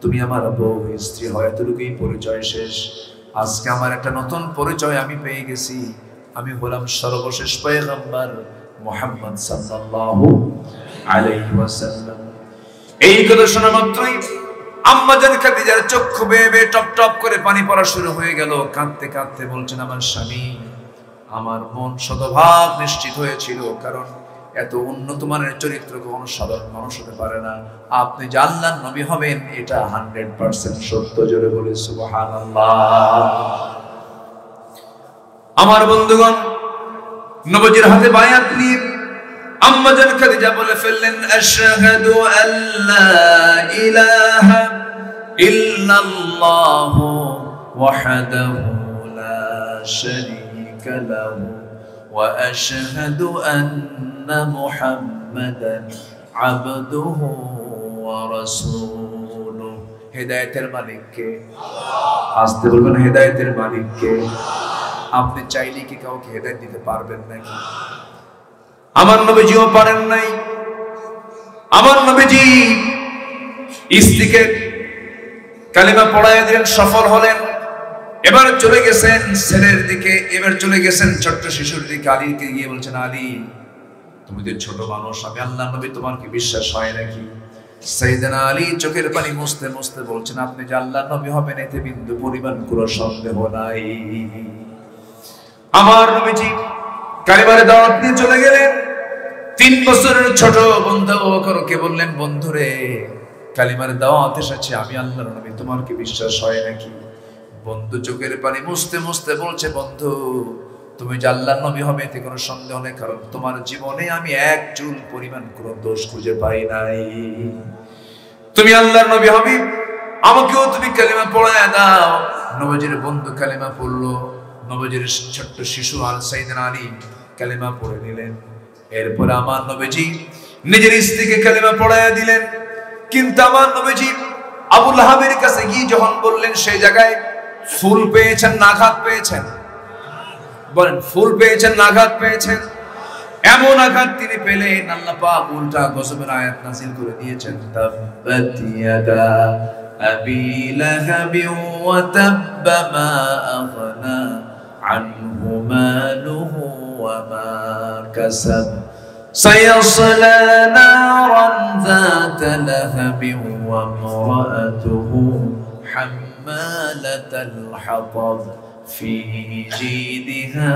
তুমি আমার বউ স্ত্রী, হয়তোটুকুই পরিচয় শেষ। আজকে আমার একটা নতুন পরিচয় আমি পেয়ে গেছি, আমি হলাম সর্বশেষ পয়গম্বর মুহাম্মদ সাল্লাল্লাহু আলাইহি ওয়াসাল্লাম। এই কথা শোনা মাত্রই আম্মা জান খাদিজার চক্ষু বেয়ে বেয়ে টপ টপ করে পানি পড়া শুরু হয়ে গেল। কাঁদতে কাঁদতে বলছেন, আমার স্বামী, আমার মন শতভাগ নিশ্চিত হয়েছিল, কারণ এত উন্নত মানের চরিত্র কোনো সাধারণ মানুষ হতে পারে না। আপনি যে আল্লাহর নবী হবেন এটা 100% সত্য। জোরে বলে সুবহানাল্লাহ। আমার বন্ধুগণ, নবীজির হাতে বায়াত নিয়ে আম্মা জান খাদিজা বলে ফেললেন, আশহাদু আল্লা ইলাহা ইল্লাল্লাহু ওয়াহদাহু লা শারীকা লাহু ওয়া আশহাদু আন্না মুহাম্মাদান আবদুহু ওয়া রাসূলুহু। হেদায়েতের মালিক কে? আল্লাহ। আসতে বলবেন, হেদায়েতের মালিক কে? আপনি চাইলে কি কাউকে হেদায়েত দিতে পারবেন নাকি? আমার নবীজিও পারেন নাই। আমার নবীজি স্ত্রীকে কালিমা পড়ায় দিলেন, সফল হলেন। এবার চলে গেছেন ছেলের দিকে, এবার চলে গেছেন ছোট্ট শিশুর দিকে। আলীকে গিয়ে বলছেন, আলী, তুমি তো ছোট মানুষ, আমি আল্লাহর নবী, তোমার কি বিশ্বাস হয় নাকি? সাইয়েদনা আলী চোখের পানি মুছতে মুছতে বলছেন, আপনি যে আল্লাহর নবী হবেন এতে বিন্দু পরিমাণ কোনো সন্দেহ নাই। আমার নবীজি কালিমার দাওয়াত দিয়ে চলে গেলেন। 3 বছরের ছোট বন্ধু আবু বকরকে বললেন, বন্ধুরে, কালিমার দাওয়াত এসেছে, আমি আল্লাহর নবী, তোমার কি বিশ্বাস হয় নাকি? বন্ধু চোখের পানি মুছতে মুছতে বলছে, বন্ধু, তুমি যে আল্লাহর নবী হবে এতে কোনো সন্দেহ নেই, কারণ তোমার জীবনে আমি এক চুল পরিমাণ কোনো দোষ খুঁজে পাই নাই। তুমি আল্লাহর নবী হবে, আমাকেও তুমি কালিমা পড়ায় দাও। নবীজির বন্ধু কালিমা পড়লো। নবীজির ছোট্ট শিশু সাইয়েদনা আলী কালিমা পড়ে নিলেন। এরপর আমার নবীজি নিজের স্ত্রীকে কালিমা পড়ায় দিলেন। কিন্তু আমার নবীজি আবু লাহাবের কাছে গিয়ে যখন বললেন, সেই জায়গায় ফুল পেয়েছেন না আঘাত পেয়েছেন? বলেন, ফুল পেয়েছেন না আঘাত পেয়েছেন? এমন আঘাত তিনি পেলেন, আল্লাহ পাক উল্টা গজবের আয়াত নাযিল করে দিয়েছেন, তাব্বাত ইয়াদা আবি লাহাবি ওয়া তাব্বা মা আগনা আনহু মালুহু ওয়া মা কাসাব সায়াসলা নারান যাতা লাহাবি ওয়া ইমরাআতুহু হাম্মালাতাল হাতাব ফি জিদিহা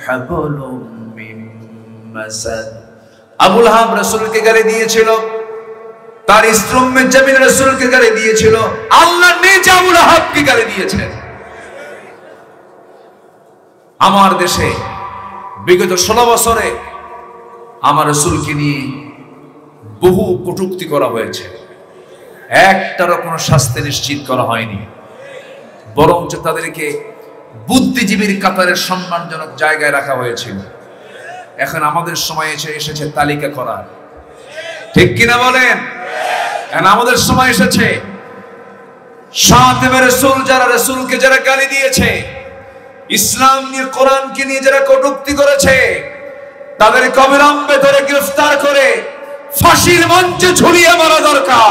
হাবলুম মিন মাসাদ। আবু লাহাব রাসূলকে গালি দিয়েছিল, তার স্ত্রী উম্মে জামিল রাসূলকে গালি দিয়েছিল, আল্লাহ নিজে আবু লাহাবকে গালি দিয়েছেন। আমার দেশে বিগত 16 বছরে আমার রাসূলকে নিয়ে বহু কটূক্তি করা হয়েছে, একটারও কোনো শাস্তি নিশ্চিত করা হয়নি, বরঞ্চ তাদেরকে বুদ্ধিজীবীর কাতারে সম্মানজনক জায়গায় রাখা হয়েছিল। এখন আমাদের সময় এসেছে তালিকা করা, ঠিক কিনা বলেন? এখন আমাদের সময় এসেছে সাহাবে রাসূল যারা রাসূলকে যারা গালি দিয়েছে, ইসলাম নিয়ে কোরআনকে নিয়ে যারা কটূক্তি করেছে, তাদেরকে অবিলম্বে ধরে গ্রেফতার করে ফাঁসির মঞ্চে ঝুলিয়ে মারা দরকার।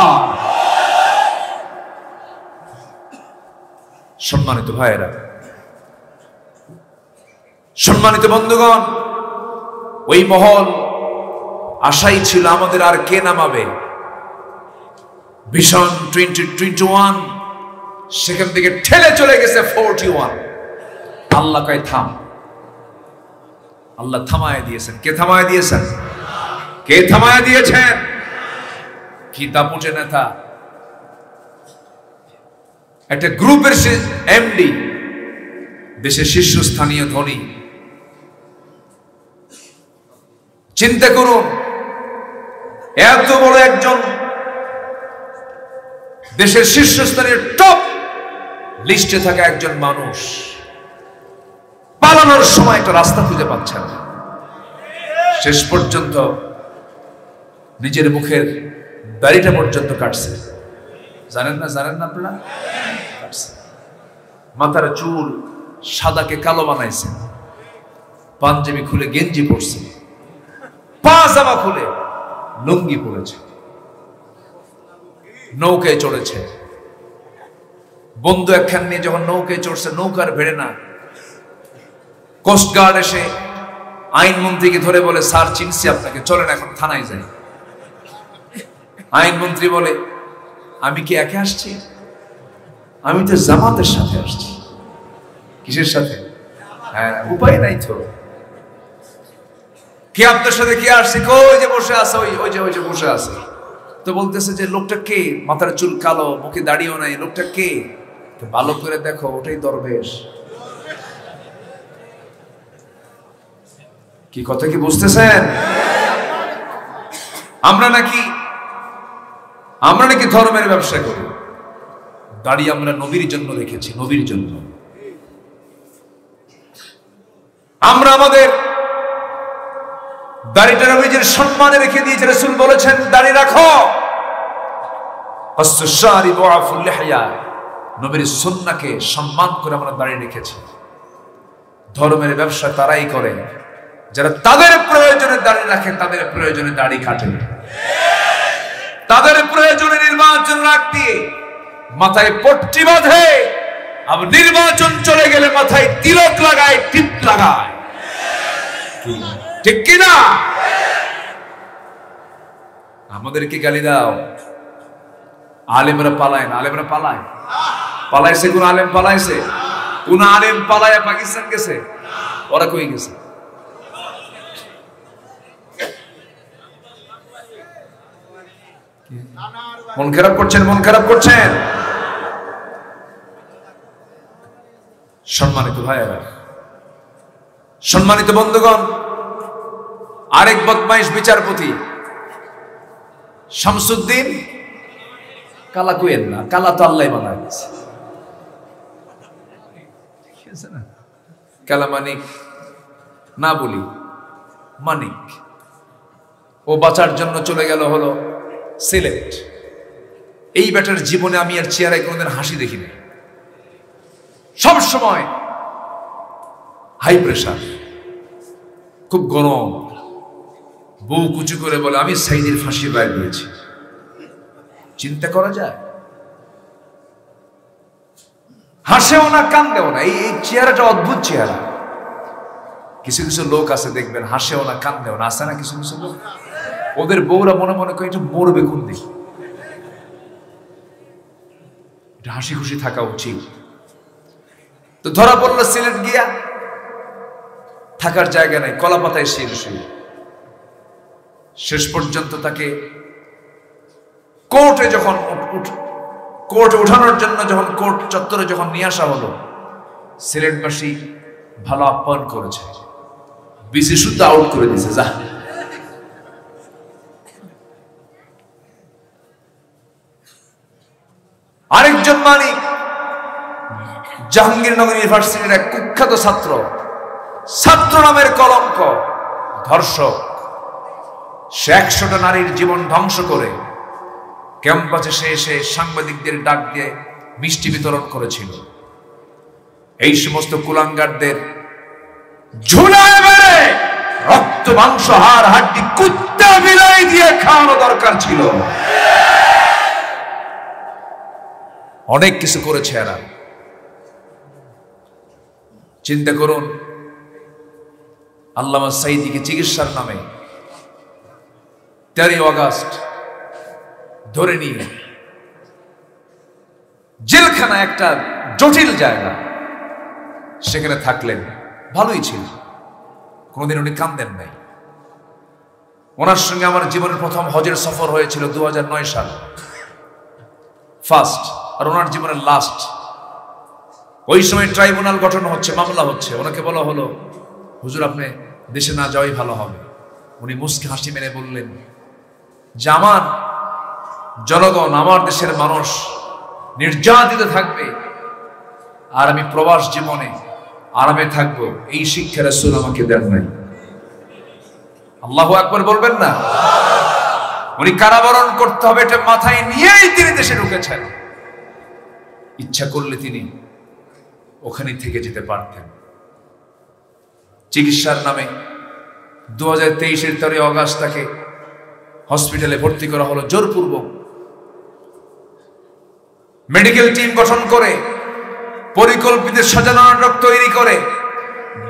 সম্মানিত ভাইয়েরা, সম্মানিত বন্ধুগণ, ওই মহল আশাই ছিল আমাদের আর কে নামাবে। ভিশন 2021 সেখান থেকে ঠেলে চলে গেছে 41। আল্লাহ কয় থাম, আল্লাহ থামায় দিয়েছেন। কে থামায় দিয়েছেন? কে থামায় দিয়েছেন? কি দাপুটে নেতা, একটা গ্রুপের এমডি, দেশের শীর্ষস্থানীয় ধনী। চিন্তা করুন, এত বড় একজন দেশের শীর্ষস্থানীয় টপ লিস্টে থাকা একজন মানুষ পালানোর সময় একটা রাস্তা খুঁজে পাচ্ছেন না। শেষ পর্যন্ত নিজের মুখের দাড়িটা পর্যন্ত কাটছে। জানেন না? জানেন না আপনারা? মাথার চুল সাদাকে কালো বানাইছে, পাঞ্জাবি খুলে গেঞ্জি পরছে, পাজামা খুলে লুঙ্গি পরেছে, নৌকায় চড়েছে। বন্ধু একখান নিয়ে যখন নৌকায় চড়ছে, নৌকার ভেড়ে না, কোস্টগার্ড এসে আইনমন্ত্রীকে ধরে বলে, স্যার চিনছি আপনাকে, চলেন এখন থানায় যাই। আইনমন্ত্রী বলে, আমি কি একা আসছি? আমি তো জামাতের সাথে আসছি। কিসের সাথে? হ্যাঁ, উপায় নাই তো। কি আপনার সাথে কি আসছে? কই যে বসে আছে, ওই যে বসে আছে। তো বলতেছে যে লোকটা কে, মাথার চুল কালো, মুখে দাড়িও নাই, লোকটা কে? ভালো করে দেখো, ওটাই দরবেশ। কি কথা কি বুঝতেছেন? আমরা নাকি ধর্মের ব্যবসা করি। দাড়ি আমরা নবীর জন্য রেখেছি, নবীর জন্য। আমরা আমাদের দাড়িটা নবীর সম্মানে রেখে দিয়েছি। রাসূল বলেছেন, দাড়ি রাখো। নবীর সুন্নাহকে সম্মান করে আমরা দাড়ি রেখেছি। ধর্মের ব্যবসা তারাই করে যারা তাদের প্রয়োজনে দাড়ি রাখে, তাদের প্রয়োজনে দাড়ি কাটে, তাদের প্রয়োজনে নির্বাচন রাখতে মাথায় পট্টি বাঁধে, আবার নির্বাচন চলে গেলে মাথায় তিলক লাগায়, টিপ লাগায়। ঠিক কিনা? আমাদেরকে গালি দাও, আলেমরা পালায় না। আলেমরা পালাইছে? কোন আলেম পালাইছে? কোন আলেম পালায় পাকিস্তান গেছে? ওরা কই গেছে? মন খারাপ করছেন? সম্মানিত ভাইয়েরা, সম্মানিত বন্ধুগণ, আরেক বদমাইশ বিচারপতি শামসুদ্দিন, কালা কইেন না, কালা তো আল্লাহ বানায় দিয়েছে। কালা মানিক না বলি, মানিক, ও বাঁচার জন্য চলে গেল হলো সিলেট। এই ব্যাটার জীবনে আমি আর চেহারায় কোনোদিন হাসি দেখিনি। সব সময় হাই প্রেশার, খুব গরম, বউ কুচু করে বলে, আমি সাইদের ফাঁসির রায় দিয়েছি। চিন্তা করা যায়? হাসেও না, কান্দেও না। এই চেহারাটা অদ্ভুত চেহারা। কিছু কিছু লোক আছে দেখবেন, হাসেও না, কান্দেও না, আছে না কিছু কিছু লোক? ওদের বউরা মনে মনে করে, একটু মরবে কোন দিক, হাসি খুশি থাকা উচিত। তো ধরা পড়লো সিলেট গিয়া, থাকার জায়গা নাই, কলা পাতায় শুয়ে। শেষ পর্যন্ত তাকে কোর্টে উঠানোর জন্য যখন কোর্ট চত্বরে যখন নিয়ে আসা হলো, সিলেটবাসী ভালো আপ্যায়ন করেছে, বিসি শুদ্ধ আউট করে দিয়েছে। যা আরেকজন মানিক জাহাঙ্গীরনগর ইউনিভার্সিটির এক কুখ্যাত ছাত্র নামের কলঙ্ক, ধর্ষক, সে 100টা নারীর জীবন ধ্বংস করে ক্যাম্পাসে সে এসে সাংবাদিকদের ডাক দিয়ে মিষ্টি বিতরণ করেছিল। এই সমস্ত কুলাঙ্গারদের ঝুলায় মেরে রক্ত মাংস হাড় হাড্ডি কুত্তা বিলাই দিয়ে খাওয়ানো দরকার ছিল। অনেক কিছু করেছে এরা। চিন্তা করুন, আল্লামা সাঈদীকে চিকিৎসার নামে 13 আগস্ট ধরে নিয়ে জেলখানা, একটা জটিল জায়গা, সেখানে থাকলেন। ভালোই ছিল, কোনোদিন উনি কান্দেন নাই। ওনার সঙ্গে আমার জীবনের প্রথম হজের সফর হয়েছিল 2009 সাল, ফার্স্ট, আর ওনার জীবনের লাস্ট। ওই সময় ট্রাইব্যুনাল গঠন হচ্ছে, মামলা হচ্ছে। ওনাকে বলা হলো, হুজুর আপনি দেশে না যাওয়াই ভালো হবে। উনি মুস্কি হাসি মেরে বললেন যে আমার জনগণ, আমার দেশের মানুষ নির্যাতিত থাকবে, আর আমি প্রবাস জীবনে আরামে থাকবো, এই শিক্ষা রাসূল আমাকে দেন নাই। আল্লাহু আকবার বলবেন না? উনি কারাবরণ করতে হবে এটা মাথায় নিয়েই তিনি দেশে ঢুকেছেন। ইচ্ছা করলে তিনি ওখানে থেকে যেতে পারতেন। চিকিৎসার নামে 2023-এর 13 আগস্ট তাকে হসপিটালে ভর্তি করা হলো জোরপূর্বক। মেডিকেল টিম গঠন করে পরিকল্পিত সাজানো নাটক তৈরি করে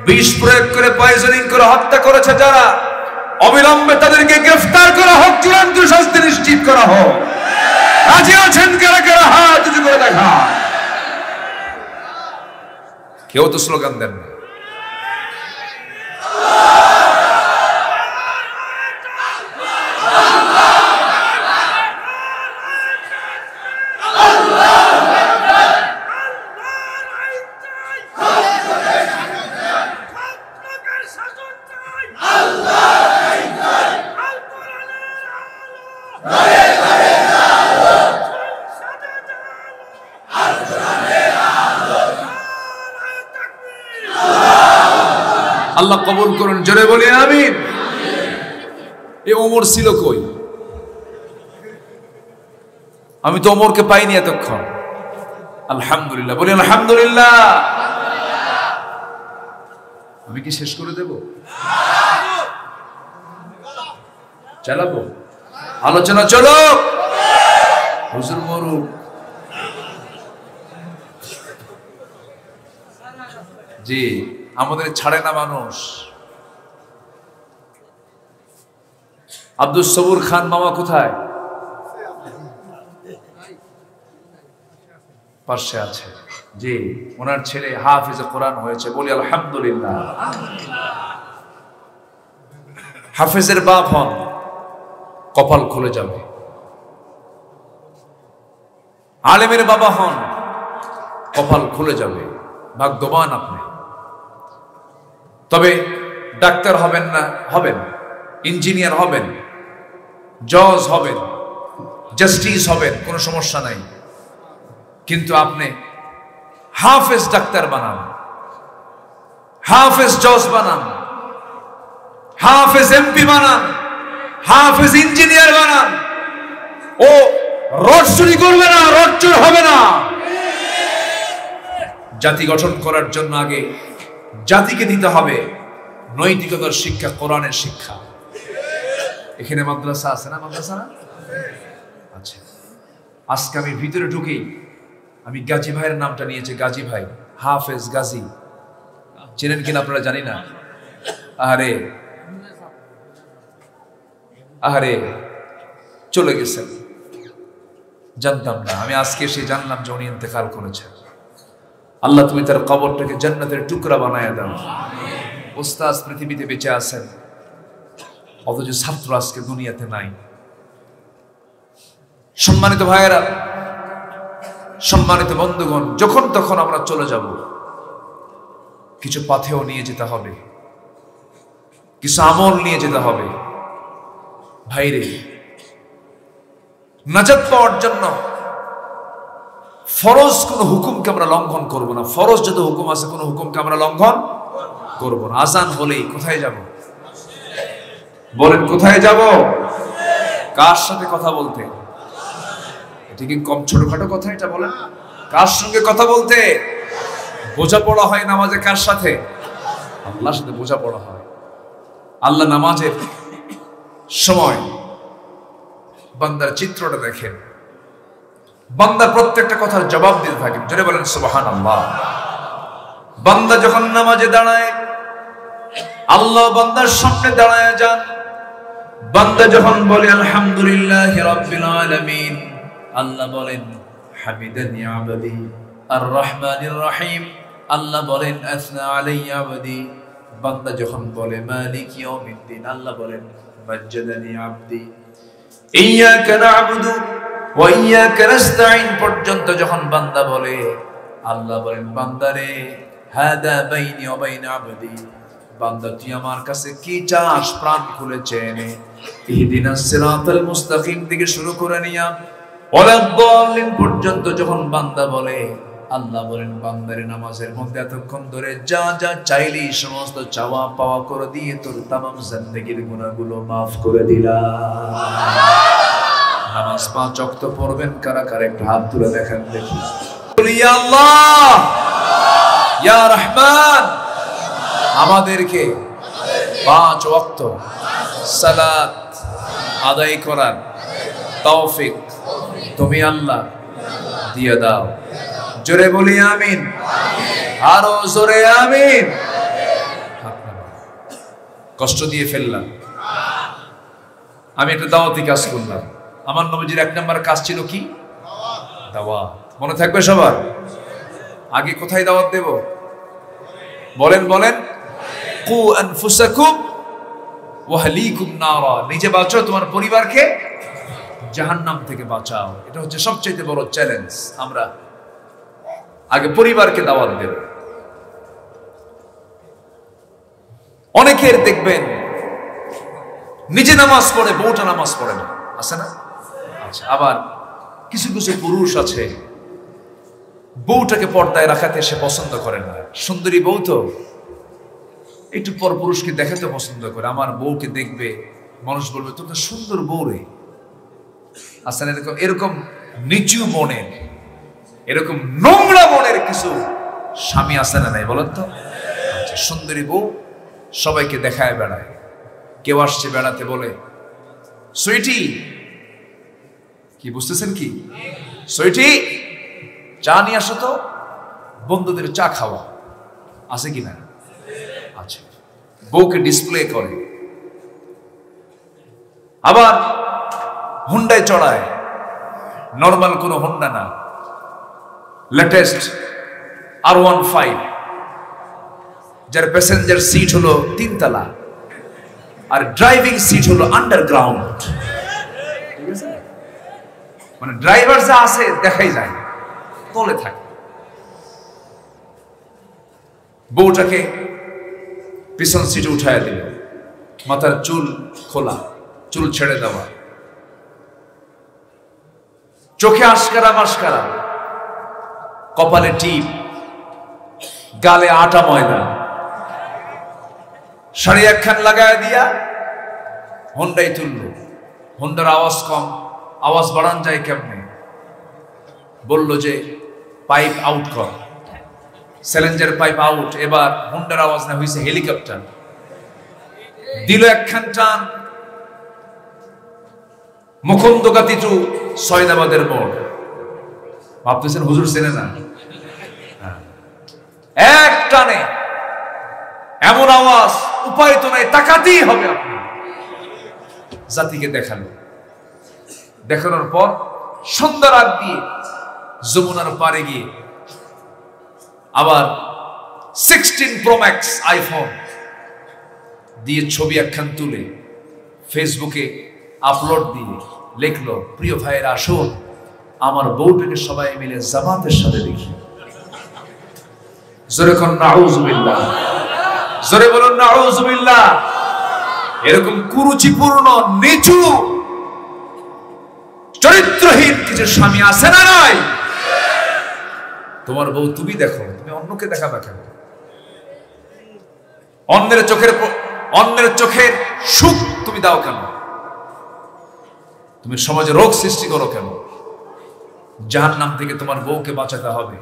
বিষ প্রয়োগ করে পয়জনিং করে হত্যা করেছে যারা, অবিলম্বে তাদেরকে গ্রেফতার করা হোক, চূড়ান্ত শাস্তি নিশ্চিত করা হোক। রাজি আছেন কারা কারা? হাত উঁচু করে দেখা। কেউ তো স্লোগান দেন না। আল্লাহ কবুল করুন, জোরে বলি আমিন। এই ওমর ছিল কই? আমি তো ওমরকে পাইনি এতক্ষণ। আলহামদুলিল্লাহ বলি আলহামদুলিল্লাহ। আমি কি শেষ করে দেব? চালাবো আলোচনা? চলো হুজুর মরুক। জি, আমাদের ছাড়ে না মানুষ। আব্দুল সবুর খান মামা কোথায়? পাশে আছে। জি, ওনার ছেলে হাফিজে কোরআন হয়েছে, বলি আলহামদুলিল্লাহ। হাফিজের বাপ হন, কপাল খুলে যাবে। আলেমের বাবা হন, কপাল খুলে যাবে। ভাগ্যবান আপনি। তবে ডাক্তার হবেন না, হবেন, ইঞ্জিনিয়ার হবেন, জজ হবেন, জাস্টিস হবেন, কোনো সমস্যা নাই। কিন্তু আপনি হাফেজ ডাক্তার বানান, হাফেজ জজ বানান, হাফেজ এমপি বানান, হাফেজ ইঞ্জিনিয়ার বানান। ও রড চুরি করবে না, রড চোর হবে না। জাতি গঠন করার জন্য আগে জাতিকে দিতে হবে নৈতিকতার শিক্ষা, কোরআনের শিক্ষা। এখানে মাদ্রাসা আছে না? মাদ্রাসা না? আচ্ছা, আজকে আমি ভিতরে ঢুকেই আমি গাজী ভাইয়ের নামটা নিয়েছি। গাজী ভাই, হাফেজ গাজী, চেনেন কিনা আপনারা জানি না। আরে আরে চলে গেছেন, জানতাম না। আমি আজকে এসে জানলাম যে উনি ইন্তেকাল করেছেন। আল্লাহ তুমি তার কবরটাকে জান্নাতের টুকরা বানায় দাও। ওস্তাদ পৃথিবীতে বেঁচে আছেন, অথচ ছাত্র আজকে দুনিয়াতে নাই। সম্মানিত ভাইয়েরা, সম্মানিত বন্ধুগণ, যখন তখন আমরা চলে যাব, কিছু পাথেও নিয়ে যেতে হবে, কিছু আমল নিয়ে যেতে হবে। ভাইরে, নাজাত পাওয়ার জন্য ফরজ কোন হুকুমকে আমরা লঙ্ঘন করব না। ফরজ যত হুকুম আছে কোন হুকুমকে আমরা লঙ্ঘন করব না। আজান হলেই কোথায় যাব? বলেন কোথায় যাব? কার সাথে কথা বলতে? এটা কি কম ছোটখাটো কথা? এটা বলেন, কার সঙ্গে কথা বলতে? বোঝাপড়া হয় নামাজে কার সাথে? আল্লাহর সাথে বোঝাপড়া হয়। আল্লাহ নামাজের সময় বান্দার চিত্রটা দেখেন, বান্দা প্রত্যেকটা কথার জবাব দিতে থাকেন। জোরে বলেন সুবহানাল্লাহ। বান্দা যখন নামাজে দাঁড়ায়, আল্লাহ বান্দার সামনে দাঁড়ায় যান। বান্দা যখন বলে আলহামদুলিল্লাহি রাব্বিল আলামিন, আল্লাহ বলেন হামিদানি আবদি। আর রহমানির রহিম, আল্লাহ বলেন আসনা আলাইয়া আবদি। বান্দা যখন বলে মালিক ইয়াউমিদ্দিন, আল্লাহ বলেন মাজ্জাদানি আবদি। ইয়্যাকা না'বুদু ওয়া ইয়্যাকা নাস্তাঈন পর্যন্ত যখন বান্দা বলে, আল্লাহ বলেন বান্দারে হাদা বাইনি ওয়া বাইনা আবদি। বান্দা তুই আমার কাছে কি চাস? প্রাণ খুলে চেয়ে নে। ইহদিনাস সিরাতাল মুস্তাকিম থেকে শুরু করে নিয়া ওয়ালাদ-দাল্লিন পর্যন্ত যখন বান্দা বলে, আল্লাহ বলেন বান্দারে নামাজের মধ্যে এতক্ষণ ধরে যা যা চাইলি সমস্ত চাওয়া পাওয়া করে দিয়ে তোর তামাম জিন্দেগির গুনাহগুলো মাফ করে দিলাম। নামাজ 5 ওয়াক্ত পড়বেন কারা কারা? একটু হাত তুলে দেখেন দেখি। ইয়া আল্লাহ, ইয়া রহমান, আমাদেরকে 5 ওয়াক্ত সালাত আদায় করার তৌফিক তুমি আল্লাহ দিয়ে দাও। জোরে বলি আমিন, আরো জোরে আমিন। কষ্ট দিয়ে ফেললাম, আমি একটা দাওয়াতি কাজ করলাম। আমার নবীজির 1 নম্বর কাজ ছিল কি? দাওয়াত। মনে থাকবে সবার? আগে কোথায় দাওয়াত দেব? বলেন বলেন। কু আনফুসাকুম ওয়া আহলিকুম নারা, নিজে বাঁচাও, তোমার পরিবারকে জাহান্নাম থেকে বাঁচাও। এটা হচ্ছে সবচেয়ে বড় চ্যালেঞ্জ। আমরা আগে পরিবারকে দাওয়াত দেব। অনেকের দেখবেন নিজে নামাজ পড়ে, বউটা নামাজ পড়ে না, আছে না? আচ্ছা, আবার কিছু কিছু পুরুষ আছে বউটাকে পর্দায় রাখাতে সে পছন্দ করে না। সুন্দরী বউ তো একটু পর পুরুষকে দেখাতে পছন্দ করে। আমার বউকে দেখবে, মানুষ বলবে তোর তো সুন্দর বউ রে। আসলে এরকম এরকম নিচু মনের, এরকম নোংরা মনের কিছু স্বামী আছে না নাই বলেন তো? আচ্ছা, সুন্দরী বউ সবাইকে দেখায় বেড়ায়। কেউ আসছে বেড়াতে, বলে সুইটি, কি বুঝতেছেন কি? সুইটি চা নিয়ে আসো তো, বন্ধুদের চা খাওয়া আছে কিনা? আচ্ছা, বউকে ডিসপ্লে করে। আবার হুন্ডায় চড়ায়, নর্মাল কোনো হুন্ডা না, লেটেস্ট R15, যার প্যাসেঞ্জার সিট হলো 3 তলা আর ড্রাইভিং সিট হলো আন্ডারগ্রাউন্ড। ঠিক আছে, মানে ড্রাইভার যা আছে দেখাই যায়, তলে থাকে। বউটাকে পিছন সিটে উঠায় দিল, মাথার চুল খোলা, চুল ছেড়ে দেওয়া, চোখে আশকারা মাশকারা, কপালে টিপ, গালে আটা ময়দা, শাড়ি একখান লাগায় দিয়া হোন্ডাই তুললো। হোন্ডার আওয়াজ কম, আওয়াজ বাড়ান যায় কেমনে? বলল যে পাইপ আউট কর, স্যালেঞ্জার পাইপ আউট। এবার হোন্ডার আওয়াজ না হয়েছে হেলিকপ্টার, দিল একখান টান। মুকুন্দগাতি টু সয়দাবাদের মোড়। ভাবতেছেন হুজুর চেনে না? এক টানে এমন আওয়াজ, উপায় তো নাই, তাকাতেই হবে। আপনি জাতিকে দেখালো। দেখানোর পর সন্ধ্যার আগ দিয়ে যমুনার পারে গিয়ে আবার 16 Pro Max আইফোন দিয়ে ছবি একখান তুলে ফেসবুকে আপলোড দিয়ে লিখলো, প্রিয় ভাইয়েরা আসুন আমার বউটাকে সবাই মিলে জামাতের সাথে দেখি। জোরে কোন নাউজুবিল্লাহ, জোরে বলুন নাউজুবিল্লাহ। এরকম কুরুচিপূর্ণ নিচু চরিত্রহীন কিছু স্বামী আছে না নাই? তোমার বউ তুমি দেখো, তুমি অন্যকে দেখাবে কেন? অন্যের চোখের সুখ তুমি দাও কেন? তুমি সমাজে রোগ সৃষ্টি করো কেন? জাহান্নাম থেকে তোমার বউকে বাঁচাতে হবে,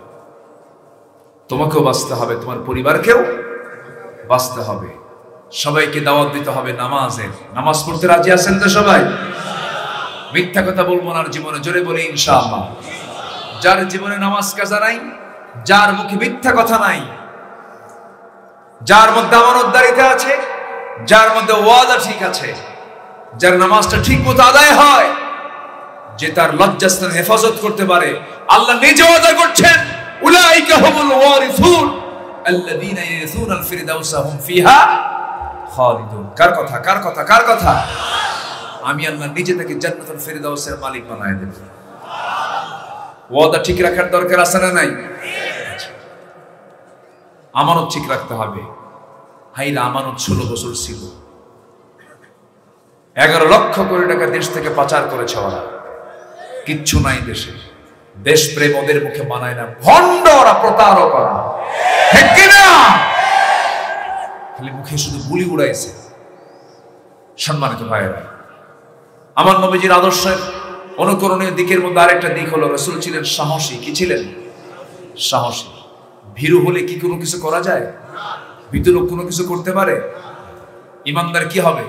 তোমাকেও বাঁচতে হবে, তোমার পরিবারকেও বাঁচতে হবে। সবাইকে দাওয়াত দিতে হবে নামাজের। নামাজ পড়তে রাজি আছেন তো সবাই? মিথ্যা কথা বলবো না জীবনে, জোরে বলি ইনশাআল্লাহ। যার জীবনে নামাজ কাজা নাই, যার মুখে মিথ্যা কথা নাই, যার মধ্যে আমানতদারিতা আছে, যার মধ্যে ওয়াদা ঠিক আছে, যার নামাজটা ঠিক মতো আদায় হয়, যে তার লজ্জাস্থান হেফাজত করতে পারে, আল্লাহ নিজে ওয়াদা করছেন উলাইকা হুমুল ওয়ারিসুন আল্লাযীনা ইয়ারিসুনাল ফিরদাউসা হুম ফিহা খালিদুন। কার কথা? কার কথা? কার কথা? আমি আল্লাহ নিজে থেকে জান্নাতুল ফিরদাউসের মালিক বানায় দেব। ওয়াদা ঠিক রাখার দরকার আছে না নাই? আমানত ঠিক রাখতে হবে। হাইরা আমানত 16 বছর ছিল, 11 লক্ষ কোটি টাকা দেশ থেকে পাচার করেছে ওরা। কিচ্ছু নাই দেশে, দেশপ্রেম ওদের মুখে মানায় না, ভণ্ড ওরা, প্রতারক ওরা, ঠিক কিনা? খালি মুখে শুধু গুলি উড়াইছে। সম্মানিত ভাইয়েরা, আমার নবীজির আদর্শের অনুকরণীয় দিকের মধ্যে আরেকটা দিক হলো রাসূল ছিলেন সাহসী। কি ছিলেন? সাহসী। ভীরু হলে কি কোনো কিছু করা যায়? ভীতু লোক কোনো কিছু করতে পারে? ইমানদার কি হবে?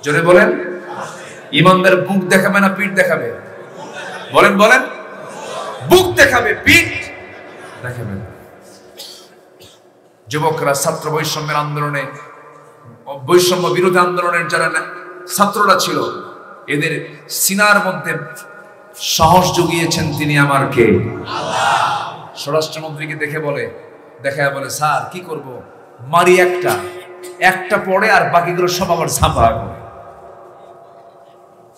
জোরে বলেন। ইমানদার বুক দেখাবে না পিঠ দেখাবে? বলেন বলেন। বুক দেখাবে, পিঠ দেখাবে না। যুবকরা ছাত্র বৈষম্যের আন্দোলনে, বৈষম্য বিরোধী আন্দোলনের যারা ছাত্ররা ছিল, এদের সিনার মধ্যে সাহস জুগিয়েছেন তিনি আমার কে? আল্লাহ। স্বরাষ্ট্রমন্ত্রীকে দেখে বলে, দেখায় বলে, স্যার কি করব, মারি একটা পড়ে আর বাকিগুলো সব আবার ঝাঁপা করে,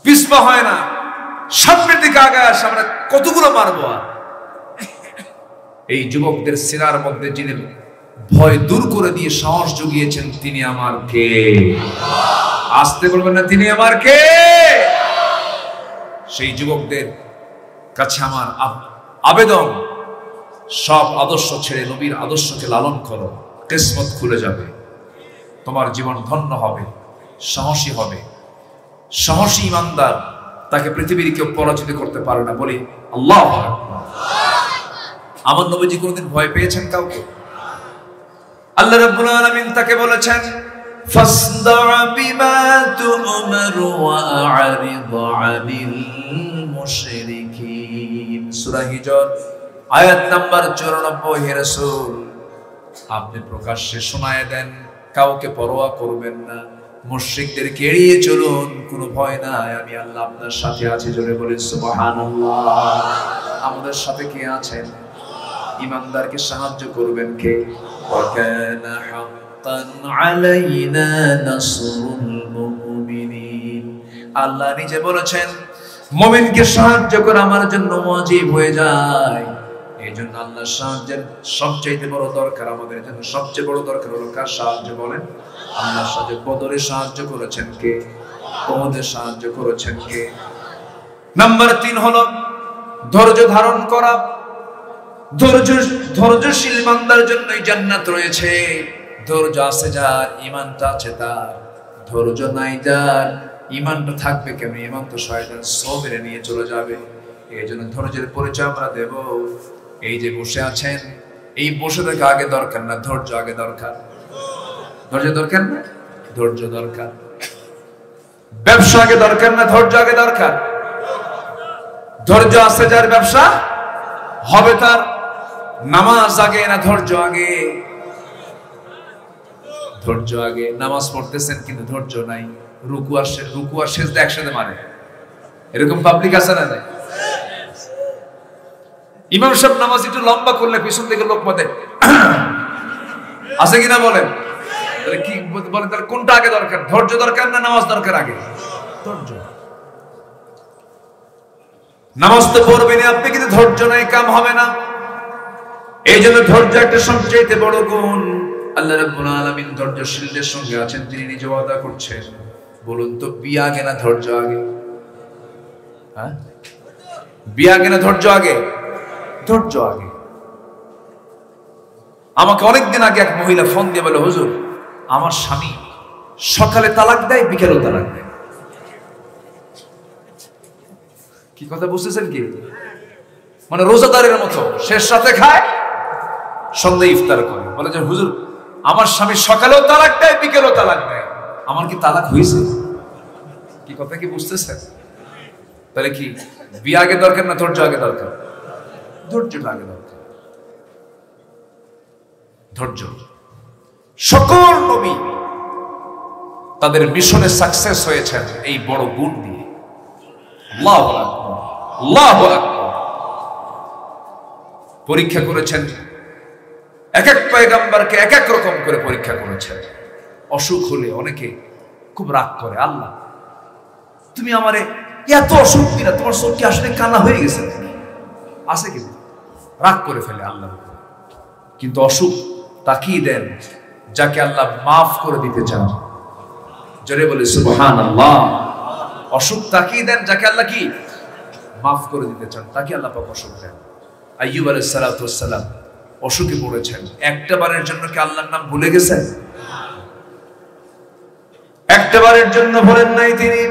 পিছপা হয় না, সামনের দিকে আগায় আসে, আমরা কতগুলো মারবো। আর এই যুবকদের সিনার মধ্যে যিনি ভয় দূর করে দিয়ে সাহস জুগিয়েছেন তিনি আমার কে? আসতে বলবেন না, তিনি আমার কে? সেই যুবকদের কাছে আমার আবেদন, সব আদর্শ ছেড়ে নবীর আদর্শকে লালন করো, কিসমত খুলে যাবে, তোমার জীবন ধন্য হবে, সাহসী হবে। সাহসী ইমানদার, তাকে পৃথিবীর কেউ পরাজিত করতে পারে না। বলি আল্লাহু আকবার। আমার নবীজি কোনদিন ভয় পেয়েছেন কাউকে? আল্লাহ রাব্বুল আলামিন তাকে বলেছেন, ফাসদা বিমা তু'মার ওয়া আ'রিদ আনিল মুশরিকিন। সূরা হিজর আয়াত নাম্বার 94। হে রাসূল, আপনি প্রকাশ্যে শোনায় দেন, কাউকে পরোয়া করবেন না, মুশরিকদেরকে এড়িয়ে চলুন, কোনো ভয় নাই, আমি আল্লাহ আপনার সাথে আছি। জোরে বলেন সুবহানাল্লাহ। আমাদের সাথে কে আছেন? ইমানদারকে সাহায্য করবেন কে? ওয়া কানা হাক্কান আলাইনা নাসরুল মুমিনিন। আল্লাহ নিজে বলেছেন, মুমিনকে সাহায্য করা আমার জন্য ওয়াজিব হয়ে যায়। এই জন্য আল্লাহর সাহায্যের সবচেয়ে বড় দরকার, আমাদের জন্য সবচেয়ে বড় দরকার হলো কার সাহায্য? বলেন। আল্লাহর সাথে বদরে সাহায্য করেছেন কে? উহুদে সাহায্য করেছেন কে? নাম্বার 3 হলো ধৈর্য ধারণ করা। ধৈর্যশীল বান্দার জন্যই জান্নাত রয়েছে। ধৈর্য আছে যার, ইমানটা আছে তার। ধৈর্য নাই যার, ইমানটা থাকবে কেন? ইমান তো শয়তান সবেরে নিয়ে চলে যাবে। এই জন্য ধৈর্যের পরিচয় আমরা দেব। এই যে বসে আছেন, এই বসে থাকা আগে দরকার না, ধৈর্য আগে দরকার। ধৈর্য দরকার না? ধৈর্য দরকার। ব্যবসা আগে দরকার না, ধৈর্য আগে দরকার। ধৈর্য আছে যার, ব্যবসা হবে তার। নামাজ আগে না ধৈর্য আগে? ধৈর্য আগে। নামাজ পড়তেছেন কিন্তু ধৈর্য নাই, রুকু আর সিজদা একসাথে মারে, এরকম পাবলিক আছে না? নাই। ইমাম সাহেব নামাজ একটু লম্বা করলে পিছন থেকে লোক মতে আছে কিনা বলেন? তাহলে কি বলেন, তাহলে কোনটা আগে দরকার? ধৈর্য দরকার না নামাজ দরকার আগে? ধৈর্য। নামাজ তো পড়বেন আপনি, কিন্তু ধৈর্য নাই কাম হবে না। এই জন্য ধৈর্য একটা সবচেয়ে বড় গুণ। আল্লাহ রাব্বুল আলামিন ধৈর্যশীলদের সঙ্গে আছেন, তিনি নিজে ওয়াদা করছেন। বলুন তো, বিয়ে আগে না ধৈর্য আগে? হ্যাঁ, বিয়ে আগে না ধৈর্য আগে? ধৈর্য আগে। আমাকে অনেকদিন আগে এক মহিলা ফোন দিয়ে বলে, হুজুর আমার স্বামী সকালে তালাক দেয়, বিকেলেও তালাক দেয়। কি কথা বুঝতেছেন কি? মানে রোজাদারের মতো শেষ রাতে খায়, সন্ধ্যায় ইফতার করে। বলে যে হুজুর আমার স্বামী সকালেও তালাক দেয়, বিকেলেও তালাক দেয়, আমার কি তালাক হয়েছে? কি কথা কি বুঝতেছেন? তাহলে কি বিয়ে আগে দরকার না ধৈর্য আগে দরকার? ধৈর্যটা আগে দরকার। ধৈর্য। সকল নবী তাদের মিশনে সাকসেস হয়েছেন এই বড় গুণ দিয়ে। আল্লাহু আকবার, আল্লাহু আকবার। পরীক্ষা করেছেন, এক এক পয়গম্বরকে এক এক রকম করে পরীক্ষা করেছেন। অসুখ হলে অনেকে খুব রাগ করে, আল্লাহ তুমি আমারে এত অসুখ দিলা, তোমার চোখ কি আসলে কানা হয়ে গেছে? আছে কিন্তু রাগ করে ফেলে আল্লাহ। কিন্তু অসুখ তাকিয়ে দেন যাকে আল্লাহ মাফ করে দিতে চান। জোরে বলে সুবহানাল্লাহ। অসুখ তাকিয়ে দেন যাকে আল্লাহ কি মাফ করে দিতে চান, তাকে আল্লাহ পাক অসুখ দেন। আইয়ুব আলাইহিস সালাতু ওয়াস সালাম অসুখে পড়েছেন, একটা বারের জন্য কি আল্লাহর নাম ভুলে গেছেন? একটা বারের জন্য বলেন নাই তিনি।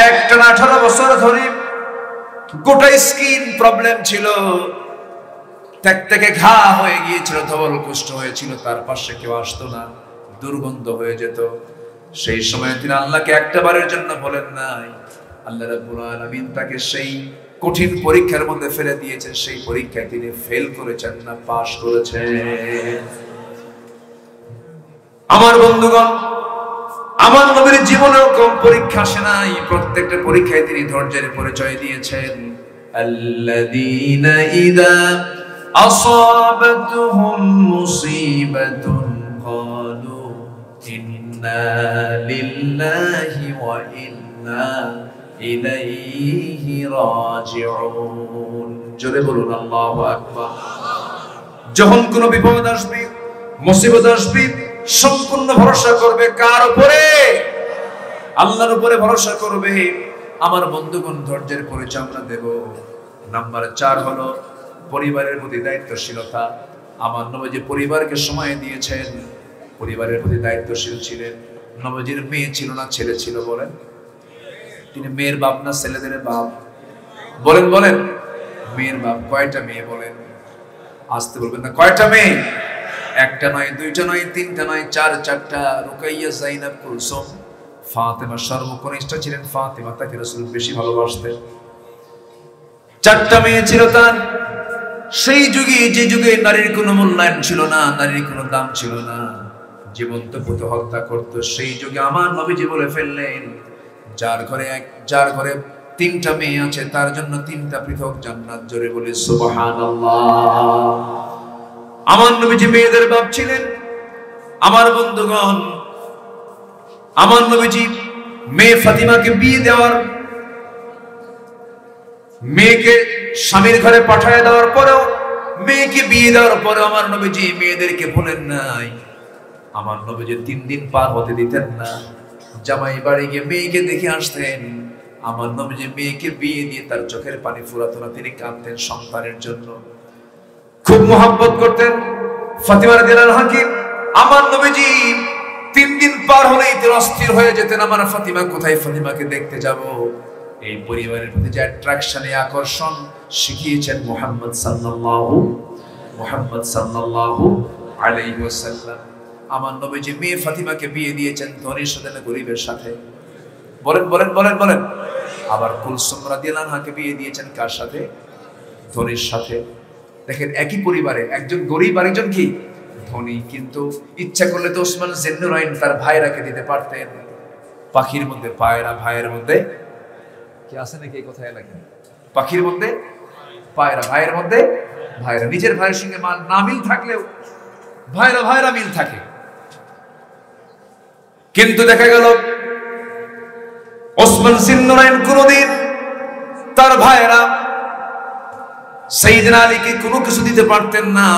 একটা 18 বছর ধরে গোটা স্কিন প্রবলেম ছিল, থেকে ঘা হয়ে গিয়েছিল, ধবল কুষ্ঠ হয়েছিল, তার পাশে কেউ আসতো না, দুর্গন্ধ হয়ে যেত। সেই সময় তিনি আল্লাহকে একটা বারের জন্য বলেন নাই। আল্লাহ রাব্বুল আলামিন তাকে সেই কঠিন পরীক্ষার মধ্যে ফেলে দিয়েছেন, সেই পরীক্ষায় তিনি ফেল করেছেন না পাস করেছেন। আমার বন্ধুগণ, আমার নবীর জীবনেও কম পরীক্ষা আসে নাই, প্রত্যেকটা পরীক্ষায় তিনি ধৈর্যের পরিচয় দিয়েছেন। আল্লাযীনা ইযা আসাবাতুহুম মুসিবাতুন ক্বালু ইন্না লিল্লাহি ওয়া ইন্না ইলাইহি রাজিউন। জোরে বলুন আল্লাহু আকবার। যখন কোনো বিপদ আসবে, মুসিবত আসবে, সম্পূর্ণ ভরসা করবে কার উপরে? আল্লাহর উপরে ভরসা করবে। আমার বন্ধুগণ, ধৈর্যের পরিচয় আমরা দেব। নাম্বার 4 হলো পরিবারের প্রতি দায়িত্বশীলতা। আমার নবীজি পরিবারকে সময় দিয়েছেন, পরিবারের প্রতি দায়িত্বশীল ছিলেন। নবীজির মেয়ে ছিল না ছেলে ছিল? বলেন, তিনি মেয়ের বাপ না ছেলেদের বাপ? বলেন বলেন, মেয়ের বাপ। কয়টা মেয়ে বলেন? আসতে বলবেন না। কয়টা মেয়ে? একটা নয়, দুইটা নয়, তিনটা নয়, চারটা। রুকাইয়া, যায়েনব, কুলসুম, ফাতেমা। সর্বকনিষ্ঠ ছিলেন ফাতেমা, তাকে রাসূল বেশি ভালোবাসতেন। 4টা মেয়ে ছিল তার। সেই যুগে, যে যুগে নারীর কোনো মূল্যায়ন ছিল না, নারীর কোনো দাম ছিল না, জীবন্ত পুত হত্যা করত, সেই যুগে আমার নবীজি বলে ফেললেন, যার ঘরে 3টা মেয়ে আছে তার জন্য 3টা পৃথক জান্নাত। জোরে বলে সুবহানাল্লাহ। আমার নবীজি মেয়েদের বাপ ছিলেন। আমার বন্ধুগণ, আমার নবীজি মেয়ে ফাতিমাকে বিয়ে দেওয়ার, মেয়েকে স্বামীর ঘরে পাঠিয়ে দেওয়ার পরেও, মেয়েকে বিয়ে দেওয়ার পরেও আমার নবীজি মেয়েদেরকে ভুলেন নাই। আমার নবীজি 3 দিন পার হতে দিতেন না। জামাই বাড়ি গিয়ে মেয়েকে দেখে আসতেন। আমার নবীজি মেয়েকে বিয়ে দিয়ে তার চোখের পানি ফুরাতো না, তিনি কাঁদতেন সন্তানের জন্য, খুব মহব্বত করতেন ফাতিমা রাদিয়াল্লাহু আনহা। আমার নবীজি 3 দিন পার হলেই তিনি অস্থির হয়ে যেতেন, আমার ফাতিমা কোথায়, ফাতিমাকে দেখতে যাব। এই পরিবারের প্রতি যে অ্যাট্রাকশনে, আকর্ষণ শিখিয়েছেন মুহাম্মদ সাল্লাল্লাহু আলাইহি ওয়াসাল্লাম। আমার নবীজি মেয়ে ফাতিমাকে বিয়ে দিয়েছেন ধনীর সাথে না গরিবের সাথে? বলেন বলেন বলেন বলেন। আবার কুলসুম রাদিয়াল্লাহু আনহাকে বিয়ে দিয়েছেন কার সাথে? ধনীর সাথে। দেখেন, একই পরিবারে একজন গরিব আর একজন কি ধনী, কিন্তু ইচ্ছা করলে তো ওসমান জিন্নুরাইন তার ভাইরাকে দিতে পারতেন। পাখির মধ্যে পায়রা, ভাইয়ের মধ্যে কি আছে নাকি এই কথা এলাকায়? পাখির মধ্যে ভাইরা ভাইয়ের মধ্যে ভাইরা, নিজের ভাইয়ের সঙ্গে না মিল থাকলেও ভাইরা ভাইরা মিল থাকে। কিন্তু দেখা গেল ওসমান জিন্নুরাইন কোনদিন তার ভাইরা সাইয়েদনা আলীকে কোনো কিছু দিতে পারতেন না।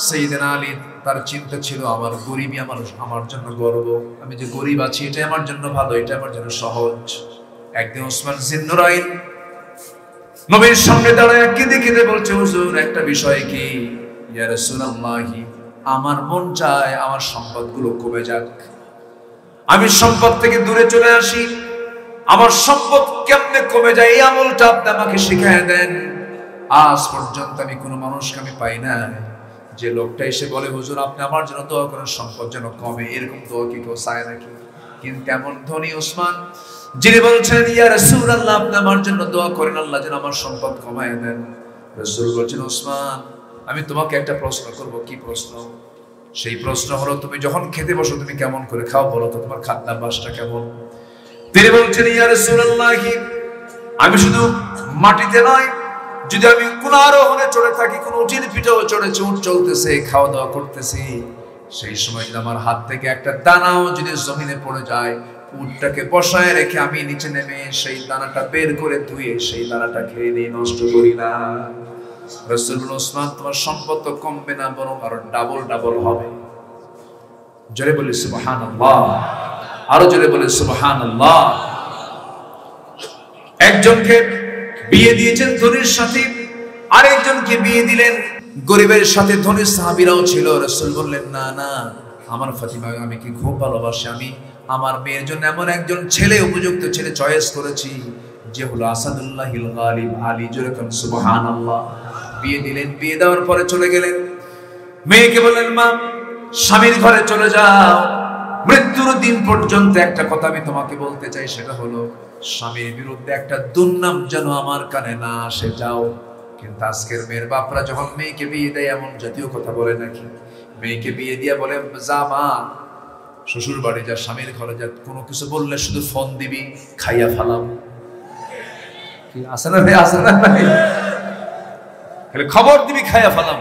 সাইয়েদনা আলী তার চিন্তা ছিল আমার গরিবই আমার জন্য গর্ব, আমি যে গরিব আছি এটা আমার জন্য ভালো, এটা আমার জন্য সহজ। একদিন ওসমান জিন্নুরাইন নবীর সামনে দাঁড়ায় কেঁদে কেঁদে বলছে, হুজুর একটা বিষয় কি, ইয়া রাসূলুল্লাহ, আমার মন চায় আমার সম্পদগুলো কমে যাক, আমি সম্পদ থেকে দূরে চলে আসি, আমার সম্পদ কেমনে কমে যায় এই আমলটা আপনি আমাকে শিখিয়ে দেন। আজ পর্যন্ত আমি কোনো মানুষকে আমি পাই না যে লোকটা এসে বলে, হুজুর আপনি আমার জন্য দোয়া করেন সম্পদ যেন কমে, এরকম দোয়া কি কেউ চায় নাকি? কিন্তু এমন ধনী ওসমান যিনি বলছেন, ইয়া রাসূলুল্লাহ আপনি আমার জন্য দোয়া করেন আল্লাহ যেন আমার সম্পদ কমায় দেন। রাসূল বলছেন, ওসমান আমি তোমাকে একটা প্রশ্ন করব। কি প্রশ্ন? সেই প্রশ্ন হলো, তুমি যখন খেতে বসো তুমি কেমন করে খাও বলো তো, তোমার খাদ্যাভ্যাসটা কেমন? তিনি বলছেন, ইয়া রাসূলুল্লাহ আমি শুধু মাটিতে নয়, যদি আমি কোন আরোহণে চড়ে থাকি, কোন উটের পিঠেও চড়েছি, উট চলতেছে, খাওয়া দাওয়া করতেছি, সেই সময় যদি আমার হাত থেকে একটা দানাও যদি জমিনে পড়ে যায়, উটটাকে বসায় রেখে আমি নিচে নেমে সেই দানাটা বের করে ধুয়ে সেই দানাটা খেয়ে নিয়ে নষ্ট করি না। রাসূল বলেন, ওসমান তোমার সম্পদ তো কমবে না, বরং আরো ডাবল ডাবল হবে। জোরে বলি সুবহানাল্লাহ, আরো জোরে বলি সুবহানাল্লাহ। একজনকে বিয়ে দিয়েছেন ধনীর সাথে, আরেকজনকে বিয়ে দিলেন গরিবের সাথে। ধনী সাহাবীরাও ছিল। রাসূল বললেন, না না, আমার ফাতিমা আমি কি খুব ভালোবাসি, আমি আমার মেয়ের জন্য এমন একজন ছেলে, উপযুক্ত ছেলে চয়েস করেছি, যে হলো আসাদুল্লাহিল গালিব আলী। জোরে বলেন সুবহানাল্লাহ। বিয়ে দিলেন, বিয়ে দেওয়ার পরে চলে গেলেন, মেয়েকে বললেন, মা স্বামীর ঘরে চলে যাও, মৃত্যুর দিন পর্যন্ত একটা কথা আমি তোমাকে বলতে চাই, সেটা হলো স্বামীর বিরুদ্ধে একটা দুর্নাম যেন আমার কানে না আসে, যাও। কিন্তু আজকের মেয়ের বাপরা যখন মেয়েকে বিয়ে দেয় এমন জাতীয় কথা বলে নাকি? মেয়েকে বিয়ে দিয়া বলে, যা মা শ্বশুর বাড়ি যা, স্বামীর ঘরে যা, কোনো কিছু বললে শুধু ফোন দিবি, খাইয়া ফালাম। কি আছে না ভাই? আছে না ভাই? খবর দিবি, খাইয়া ফালাম।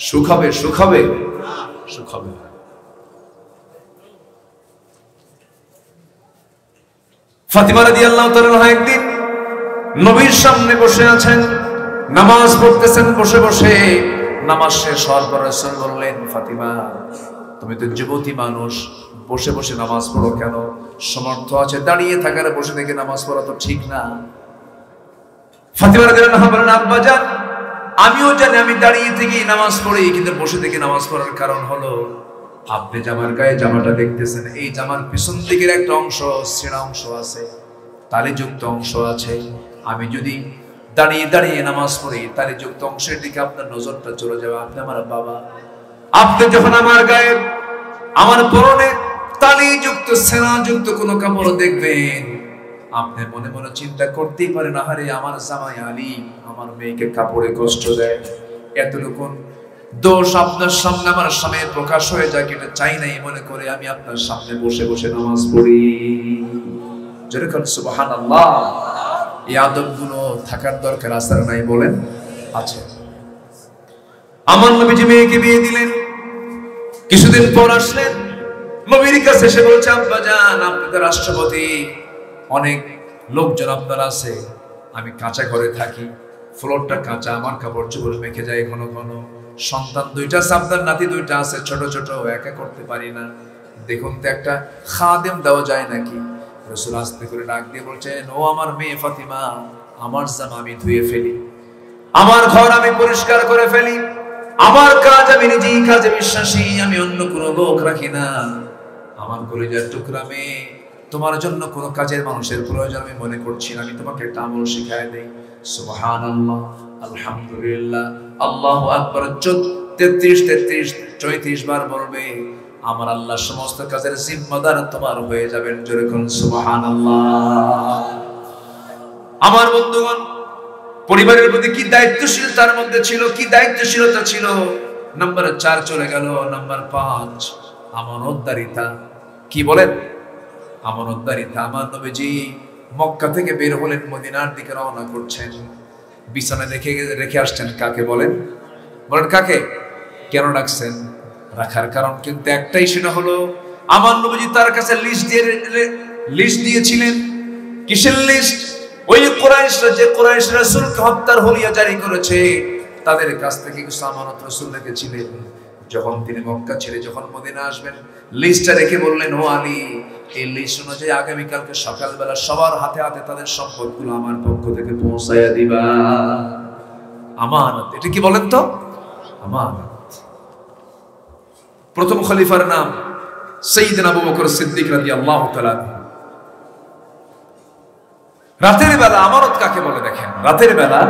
সুখ হবে, সুখ হবে, সুখ হবে। ফাতিমা রাদিয়াল্লাহু তাআলা একদিন নবীর সামনে বসে আছেন, নামাজ পড়তেছেন বসে বসে। নামাজ শেষ হওয়ার পর রাসূল বললেন, ফাতিমা তুমি তো যুবতী মানুষ, বসে বসে নামাজ পড়ো কেন? সমর্থ আছে দাঁড়িয়ে থাকার, বসে থেকে নামাজ পড়া তো ঠিক না। ফাতিমা রাদিয়াল্লাহু আনহা বলেন, আব্বা জান আমিও জানি আমি দাঁড়িয়ে থেকেই নামাজ পড়ি, কিন্তু বসে থেকে নামাজ পড়ার কারণ হলো আপনি জামার গায়ে জামাটা দেখতেছেন, এই জামার পিছন দিকের একটা অংশ ছেঁড়া অংশ আছে, তালিযুক্ত অংশ আছে। আমি যদি দাঁড়িয়ে দাঁড়িয়ে নামাজ পড়ি, তালিযুক্ত অংশের দিকে আপনার নজরটা চলে যাবে। আপনি আমার বাবা, আপনি যখন আমার গায়ে, আমার পরনে তালিযুক্ত ছেঁড়াযুক্ত কোনো কাপড় দেখবেন, আপনি মনে মনে চিন্তা করতেই পারেন, আহারে আমার জামাই আলী আমার মেয়েকে কাপড়ে কষ্ট দেয়, এতটুকু দোষ আপনার সামনে আমার সামনে প্রকাশ হয়ে যায়, এটা চাই নাই মনে করে আমি আপনার সামনে বসে বসে নামাজ পড়ি। যেরকম সুবহানাল্লাহ। এই আদবগুলো থাকার দরকার আছে না নাই বলেন? আছে। আমার নবীজি মেয়েকে বিয়ে দিলেন, কিছুদিন পর আসলেন নবীর কাছে, এসে বলছে, আব্বা জান আপনি তো রাষ্ট্রপতি, অনেক লোকজন আপনার আছে, আমি কাঁচা ঘরে থাকি, ফ্লোরটা কাঁচা, আমার কাপড় চোপড় মেখে যায় ঘন ঘন, সন্তান দুইটা আছে, আপনার নাতি দুইটা আছে ছোট ছোট, একা করতে পারি না, দেখুন তো একটা খাদেম দেওয়া যায় নাকি? রাসূল আস্তে করে ডাক দিয়ে বলছেন, ও আমার মেয়ে ফাতিমা, আমার জামা আমি ধুয়ে ফেলি, আমার ঘর আমি পরিষ্কার করে ফেলি, আমার কাজ আমি নিজেই কাজে বিশ্বাসী, আমি অন্য কোনো লোক রাখি না। আমার কলিজার টুকরা মেয়ে, তোমার জন্য কোনো কাজের মানুষের প্রয়োজন আমি মনে করছি না, আমি তোমাকে একটা আমল শিখায় দেই। সুবহানাল্লাহ, আলহামদুলিল্লাহ, আল্লাহু আকবার 33 বার বলবে, আমার আল্লাহ সমস্ত কাজের জিম্মাদার তোমার হয়ে যাবেন। যেরকম সুবহানাল্লাহ। আমার বন্ধুগণ, পরিবারের প্রতি কি দায়িত্বশীল তার মধ্যে ছিল, কি দায়িত্বশীলতা ছিল। নাম্বার 4 চলে গেল। নাম্বার 5 আমানতদারিতা। কি বলেন? আমানতদারিতা। আমার নবীজি মক্কা থেকে বের হলেন, মদিনার দিকে রওনা করছেন। বিছানায় রেখে আসছেন কাকে বলেন? বলেন কাকে? কেন রাখছেন? রাখার কারণ কিন্তু একটাই, সেটা হলো আমার নবীজি তার কাছে লিস্ট দিয়েছিলেন। কিসের লিস্ট? ওই কুরাইশরা, যে কুরাইশ রাসূলকে হত্যার হুলিয়া জারি করেছে, তাদের কাছ থেকে কিছু আমানত রাসূল রেখেছিলেন। যখন তিনি মক্কা ছেড়ে যখন মদিনা আসবেন, লিস্টটা রেখে বললেন, ও আলী, এই লিস্ট অনুযায়ী আগামীকালকে সকালবেলা সবার হাতে হাতে তাদের সম্পদগুলো আমার পক্ষ থেকে পৌঁছাইয়া দিবা। আমানত, এটা কি বলেন তো? আমানত। প্রথম খলিফার নাম সাইয়্যিদনা আবু বকর সিদ্দিক রাদিয়াল্লাহু তাআলা। রাতের বেলা আমানত কাকে বলে দেখেন? রাতের বেলা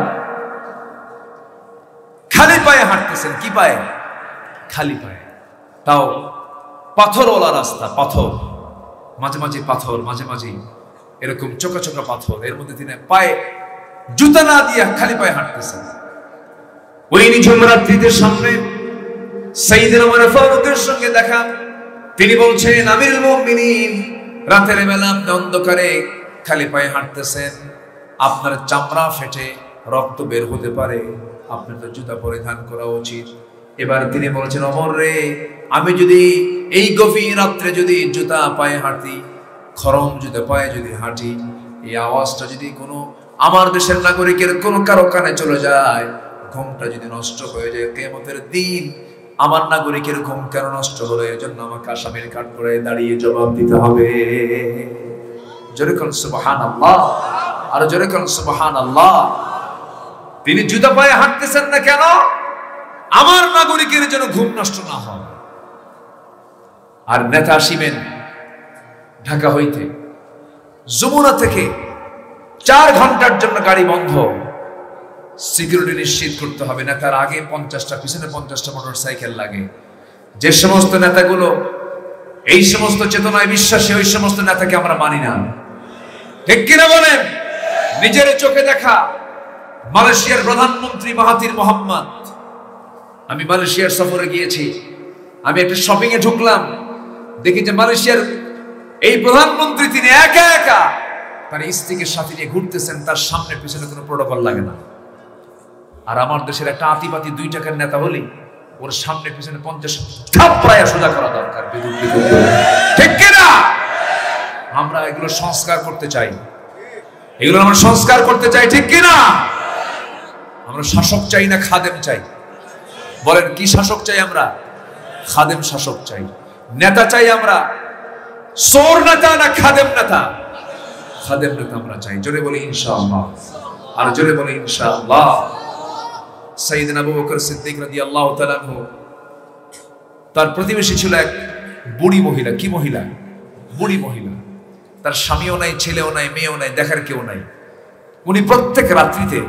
খালি পায়ে হাঁটতেছেন। কি পায়ে? খালি পায়ে। তাও পাথরওয়ালা রাস্তা, পাথর, মাঝে মাঝে পাথর, মাঝে মাঝে এরকম চোকা চোকা পাথর, এর মধ্যে তিনি পায়ে জুতা না দিয়ে খালি পায়ে হাঁটতেছেন। ওই নিঝুম রাত্রিতে সামনে সাইয়্যিদনা ওমর ফারুকের সঙ্গে দেখা। তিনি বলছেন, আমিরুল মুমিনিন, রাতের বেলা আপনি অন্ধকারে খালি পায়ে হাঁটতেছেন, আপনার চামড়া ফেটে রক্ত বের হতে পারে, আপনার তো জুতা পরিধান করা উচিত। এবার তিনি বলছেন, ওমর রে, আমি যদি এই গভীর রাত্রে যদি জুতা পায়ে হাঁটি, খরম জুতা পায়ে যদি হাঁটি, এই আওয়াজটা যদি কোনো আমার দেশের নাগরিকের কোনো কারো কানে চলে যায়, ঘুমটা যদি নষ্ট হয়ে যায়, কিয়ামতের দিন আমার নাগরিকের ঘুম কেন নষ্ট হলো, এর জন্য আমাকে আসামির কাঠ করে দাঁড়িয়ে জবাব দিতে হবে। জোরে কোন সুবহানাল্লাহ, আর জোরে কোন সুবহানাল্লাহ। তিনি জুতা পায়ে হাঁটতেছেন না কেন? আমার নাগরিকের যেন ঘুম নষ্ট না হয়। আর নেতা আসিবেন ঢাকা হইতে, যমুনা থেকে 4 ঘন্টার জন্য গাড়ি বন্ধ, সিকিউরিটি নিশ্চিত করতে হবে। নেতার আগে 50টা, পিছনে 50টা মোটরসাইকেল লাগে। যে সমস্ত নেতাগুলো এই সমস্ত চেতনায় বিশ্বাসী, ওই সমস্ত নেতাকে আমরা মানি না। ঠিক কিনা বলেন? নিজের চোখে দেখা মালয়েশিয়ার প্রধানমন্ত্রী মাহাথির মোহাম্মদ, আমি মালয়েশিয়ার সফরে গিয়েছি, আমি একটা শপিং এ ঢুকলাম, দেখি যে মালয়েশিয়ার এই প্রধানমন্ত্রী তিনি একা একা তার স্ত্রীকে সাথে নিয়ে ঘুরতেছেন, তার সামনে পিছনে কোনো প্রোটোকল লাগে না। আর আমার দেশের একটা আতিপাতি 2 টাকার নেতা হলি ওর সামনে পিছনে 50 থাপ্পড়ায়া সোজা করা দরকার। ঠিক কিনা? আমরা এগুলো সংস্কার করতে চাই, এগুলো আমরা সংস্কার করতে চাই। ঠিক কিনা? আমরা শাসক চাই না খাদেম চাই? বলেন কি শাসক চাই আমরা? খাদেম শাসক চাই। নেতা চাই আমরা চোর নেতা না খাদেম নেতা? খাদেম নেতা আমরা চাই। জোরে বলি ইনশাআল্লাহ, আর জোরে বলি ইনশাআল্লাহ। সাইয়্যিদনা আবু বকর সিদ্দিক রাদিয়াল্লাহু তাআলা আনহু, তার প্রতিবেশী ছিল এক বুড়ি মহিলা। কি মহিলা? বুড়ি মহিলা। তার স্বামীও নাই, ছেলেও নাই, মেয়েও নাই, দেখার কেউ নাই। উনি প্রত্যেক রাত্রিতে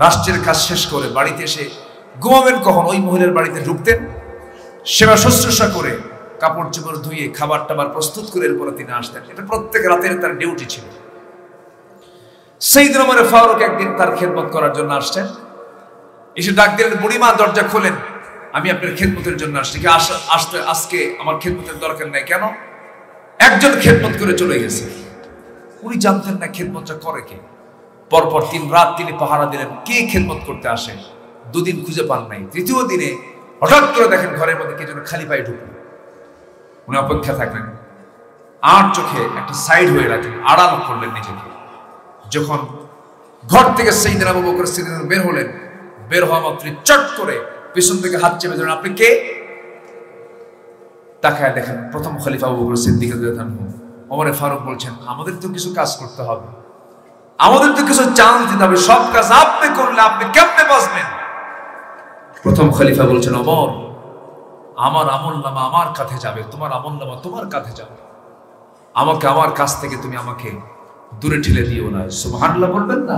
রাষ্ট্রের কাজ শেষ করে বাড়িতে এসে ঘুমাবেন কখন, ওই মহিলার বাড়িতে ঢুকতেন, সেবা শুশ্রূষা করে কাপড় চোপড় ধুয়ে খাবার টাবার প্রস্তুত করে এরপরে তিনি আসতেন। এটা প্রত্যেক রাতের তার ডিউটি ছিল। সাইয়্যিদনা ওমর ফারুক একদিন তার খেদমত করার জন্য আসছেন, এসে ডাক দিলেন, বুড়িমা দরজা খোলেন, আমি আপনার খেদমতের জন্য আসছি। আজকে আমার খেদমতের দরকার নাই। কেন? একজন খেদমত করে চলে গেছে। উনি জানতেন না খেদমতটা করে কে। পরপর 3 রাত তিনি পাহারা দিলেন, কে খেদমত করতে আসে। 2 দিন খুঁজে পান নাই। 3য় দিনে হঠাৎ করে দেখেন ঘরের মধ্যে কে যেন খালি পায়ে ঢুকলো। উনি অপেক্ষা থাকলেন, আর চোখে একটা সাইড হয়ে রাখলেন, আড়াল করলেন নিজেকে। যখন ঘর থেকে সাইয়্যিদনা আবু বকর সিদ্দিক বের হলেন, বের হওয়া মাত্রই চট করে পিছন থেকে হাত চেপে ধরেন, আপনি কে? তাকায় দেখেন প্রথম খলিফা আবু বকর সিদ্দিক রাদিয়াল্লাহু আনহু। ওমর ফারুক বলছেন, আমাদের তো কিছু কাজ করতে হবে, আমাদের তো কিছু চান্স দিতে হবে, সব কাজ আপনি করলে আপনি কেমনে বাঁচবেন? প্রথম খলিফা বলছেন, ওমর, আমার আমলনামা আমার কাঁধে যাবে, তোমার আমলনামা তোমার কাঁধে যাবে, আমাকে আমার কাছ থেকে তুমি আমাকে দূরে ঠেলে দিও না। সুবহানাল্লাহ বলবেন না?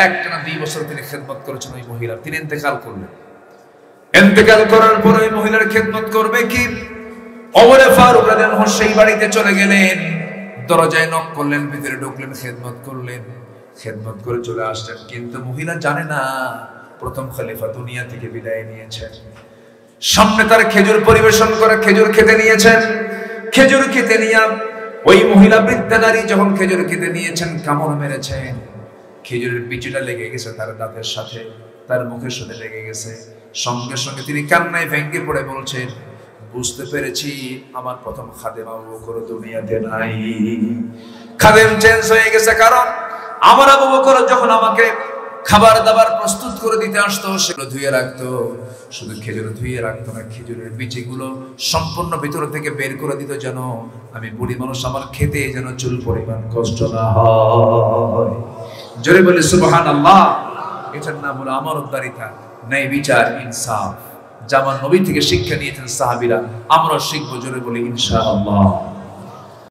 একটানা 2 বছর তিনি খেদমত করেছেন ওই মহিলা। তিনি ইন্তেকাল করলেন। ইন্তেকাল করার পর ওই মহিলার খেদমত করবে কি? ওমর ফারুক রাদিয়াল্লাহু আনহু সেই বাড়িতে চলে গেলেন, দরজায় নক করলেন, ভিতরে ঢুকলেন, খেদমত করলেন, খেদমত করে চলে আসলেন। কিন্তু মহিলা জানে না প্রথম খলিফা দুনিয়া থেকে বিদায় নিয়েছেন। সামনে তার খেজুর পরিবেশন করে খেজুর খেতে নিয়েছেন। খেজুর খেতে নিয়ে ওই মহিলা বৃদ্ধা নারী যখন খেজুর খেতে নিয়েছেন, কামড় মেরেছেন, খেজুরের বিচিটা লেগে গেছে তার দাঁতের সাথে, তার মুখের সাথে লেগে গেছে। সঙ্গে সঙ্গে তিনি কান্নায় ভেঙে পড়ে বলছেন, বুঝতে পেরেছি আমার প্রথম খাদেম আবু বকর দুনিয়াতে নাই। খাদেম চেঞ্জ হয়ে গেছে, কারণ আমার আবু বকর যখন আমাকে খাবার দাবার প্রস্তুত করে দিতে আসতো, সেগুলো ধুয়ে রাখতো। শুধু খেজুর ধুয়ে রাখতো না, খেজুরের বিচিগুলো সম্পূর্ণ ভিতর থেকে বের করে দিত, যেন আমি বুড়ি মানুষ, আমার খেতে যেন চুল পরিমাণ কষ্ট না হয়। জোরে বলে সুবহানাল্লাহ। এটার নাম হলো আমানতদারিতা, ন্যায় বিচার, ইনসাফ, যা আমার নবী থেকে শিক্ষা নিয়েছেন সাহাবীরা, আমরা শিখবো। জোরে বলি ইনশাআল্লাহ।